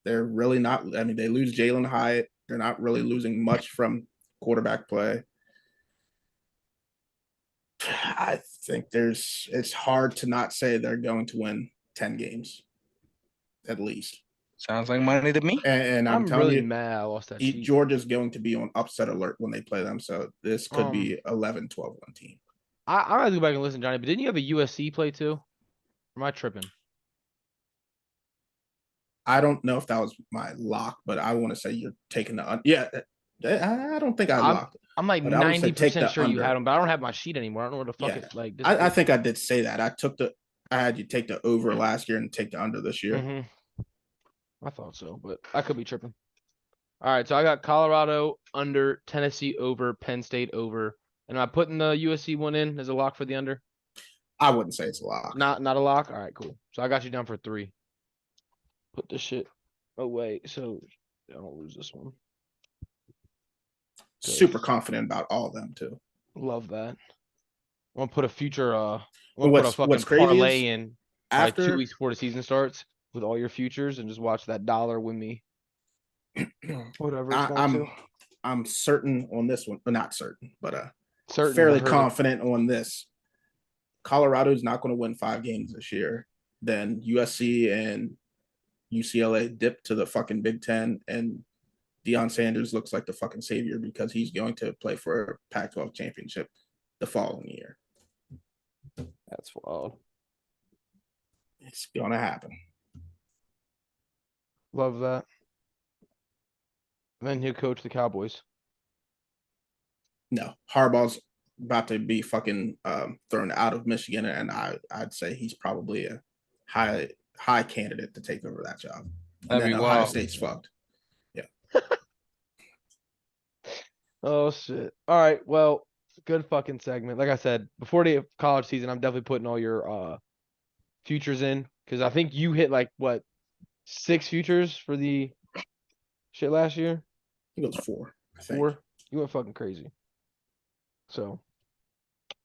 They're really not, I mean, they lose Jalen Hyatt. They're not really losing much from quarterback play. I think it's hard to not say they're going to win 10 games, at least. Sounds like money to me. And I'm I'm telling really you, mad I lost that sheet. Georgia's going to be on upset alert when they play them. So this could be 11-12 one team. I have to go back and listen, Johnny. But didn't you have a USC play too? Or am I tripping? I don't know if that was my lock, but I want to say you're taking the yeah. I don't think I locked it. I'm like But I would say take 90% the sure you under. had them, but I don't have my sheet anymore. I don't know where the fuck Yeah. it like. I think I did say that. I had you take the over last year and take the under this year. I thought so, but I could be tripping. All right, so I got Colorado under, Tennessee over, Penn State over, and am I putting the USC one in as a lock for the under? I wouldn't say it's a lock. Not a lock. All right, cool. So I got you down for 3. Put this shit away so I don't lose this one. Good. Super confident about all of them too. Love that. I'm gonna put a future What's fucking crazy parlay is in after 2 weeks before the season starts with all your futures and just watch that dollar win me. Whatever it's going to. I'm certain on this one, but not certain, but Certain, fairly confident on this. Colorado's not going to win 5 games this year. Then USC and UCLA dip to the fucking Big Ten, and Deion Sanders looks like the fucking savior because he's going to play for a Pac-12 championship the following year. That's wild. It's going to happen. Love that. And then he'll coach the Cowboys. No, Harbaugh's about to be fucking thrown out of Michigan, and I'd say he's probably a high candidate to take over that job. And then Ohio State's fucked. Yeah. Oh shit. All right. Well, good fucking segment. Like I said, before the college season, I'm definitely putting all your futures in because I think you hit like what 6 futures for the shit last year. I think it was 4. 4. You went fucking crazy. So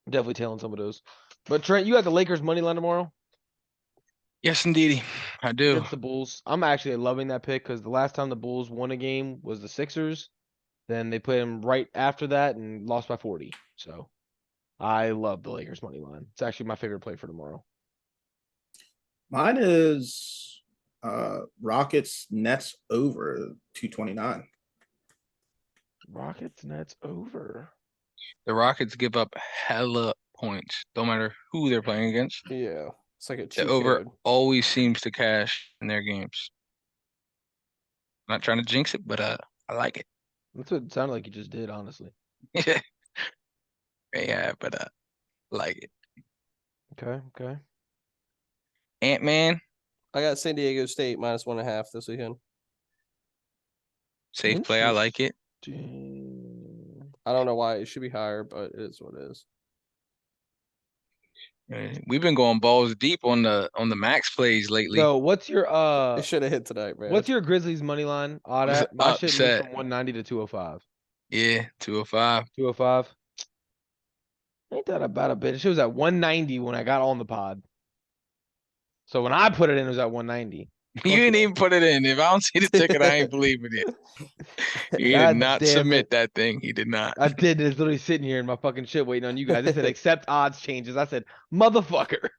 definitely tailing some of those. But Trent, you got the Lakers money line tomorrow? Yes, indeedy. I do. Against the Bulls. I'm actually loving that pick because the last time the Bulls won a game was the Sixers. Then they played them right after that and lost by 40. So I love the Lakers money line. It's actually my favorite play for tomorrow. Mine is Rockets Nets over 229. Rockets Nets over. The Rockets give up hella points, no matter who they're playing against. Yeah. It's like a The over always seems to cash in their games. Not trying to jinx it, but I like it. That's what it sounded like you just did, honestly. Yeah, but I like it. Okay. Ant-Man. I got San Diego State -1.5 this weekend. Safe play. I like it. I don't know why it should be higher, but it is what it is. We've been going balls deep on the max plays lately. So what's your It should have hit tonight, man. What's your Grizzlies money line odd Was at? My shit moved upset. from 190 to 205. Yeah, 205. 205. Ain't that about a bit? It was at 190 when I got on the pod. So when I put it in, it was at 190. You didn't even put it in. If I don't see the ticket, I ain't believing it. He did not submit that thing. He did not. I did. It's literally sitting here in my fucking shit waiting on you guys. It said accept odds changes. I said, motherfucker.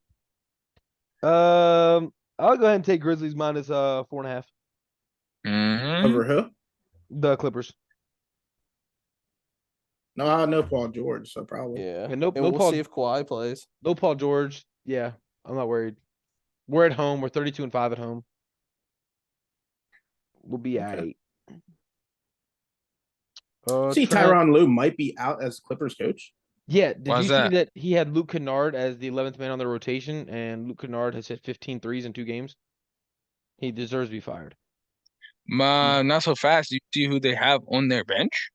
I'll go ahead and take Grizzlies minus 4.5. Over who? The Clippers. No, I know Paul George, so probably. Yeah. And no we'll Paul, see if Kawhi plays. No Paul George. Yeah, I'm not worried. We're at home. We're 32-5 at home. We'll be Okay. at See, Tyronn Lue might be out as Clippers coach. Yeah, did Why's you see that? that he had Luke Kennard as the 11th man on the rotation, and Luke Kennard has hit 15 threes in 2 games? He deserves to be fired. Not so fast. You see who they have on their bench?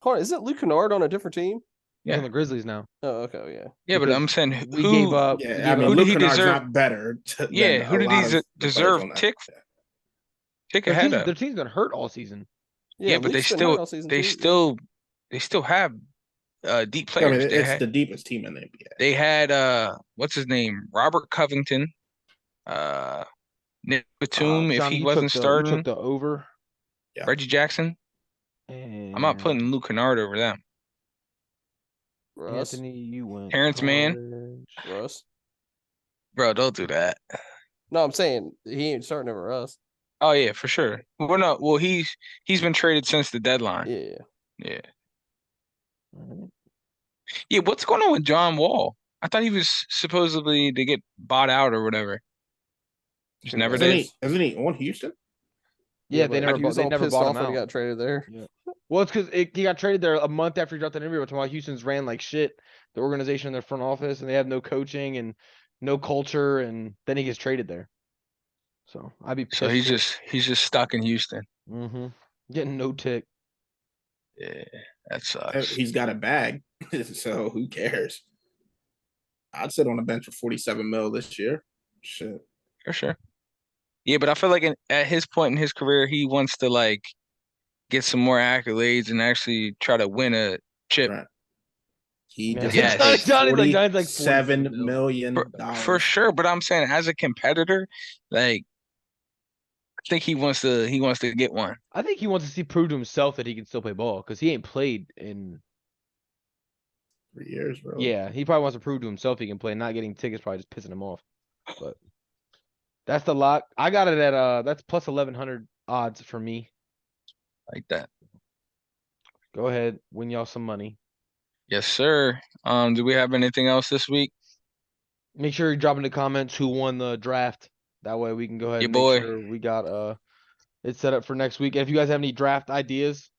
Hold on, isn't Luke Kennard on a different team? He's on the Grizzlies now. Oh, okay, yeah. Yeah, but Because I'm saying we who gave up. Yeah, I mean, who Luke did he Kennard's deserve? not better. Yeah, who did he deserve tick ahead of? Their team's been hurt all season. Yeah, but Luke's been hurt all season too. they still have deep I mean, players. it's the deepest team in the NBA. They had what's his name? Robert Covington, Nick Batum if Johnny, he you wasn't took starting. the over. Yeah. Reggie Jackson. And I'm not putting Luke Kennard over them. Russ. Anthony, you went. Terrence Mann. Russ. Bro, don't do that. No, I'm saying he ain't starting over Russ. Oh yeah, for sure. Well, no, well he's been traded since the deadline. Yeah. Yeah. Alright. Yeah, what's going on with John Wall? I thought he was supposedly to get bought out or whatever. Just never Isn't did. he? Isn't he on Houston? Yeah, but he was they all never pissed bought off him when he out. got traded there. Yeah. Well, it's because he got traded there a month after he dropped that interview, while Houston's ran like shit. The organization in their front office, and they have no coaching and no culture, and then he gets traded there. So I'd be So pissed too. he's just stuck in Houston. Mm-hmm. Getting no tick. Yeah, that sucks. He's got a bag, so who cares? I'd sit on the bench for 47 mil this year. Shit. For sure. Yeah, but I feel like at his point in his career, he wants to like get some more accolades and actually try to win a chip. Right. He Yeah. just Yes. Johnny's like 47 47 mil. million For dollars. sure, but I'm saying as a competitor, like I think he wants to get one. I think he wants to see prove to himself that he can still play ball because he ain't played in. 3 years, bro. Yeah, he probably wants to prove to himself he can play. Not getting tickets probably just pissing him off. But that's the lock. I got it at that's plus 1100 odds for me. Like that. Go ahead, win y'all some money. Yes, sir. Do we have anything else this week? Make sure you drop in the comments who won the draft. That way we can go ahead Your and make boy. sure we got it set up for next week. If you guys have any draft ideas,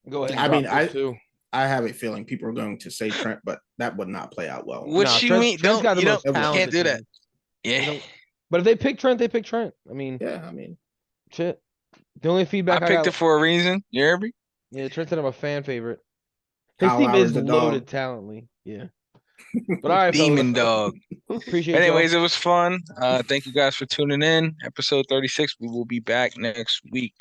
go ahead and I drop mean, those too. I have a feeling people are going to say Trent, but that would not play out well. What Nah, you Trent's- mean? Trent's got the most You talented can't do that. team. Yeah. But if they pick Trent, they pick Trent. I mean, Yeah, I mean, shit. The only I feedback I picked got, it for a reason. You hear me? yeah, Trent said I'm a fan favorite. His Kyle team is Lowry's a loaded dog. talently. Yeah. But all right, Demon fellas. dog. Appreciate y'all. Anyways, it was fun. Thank you guys for tuning in. Episode 36. We will be back next week.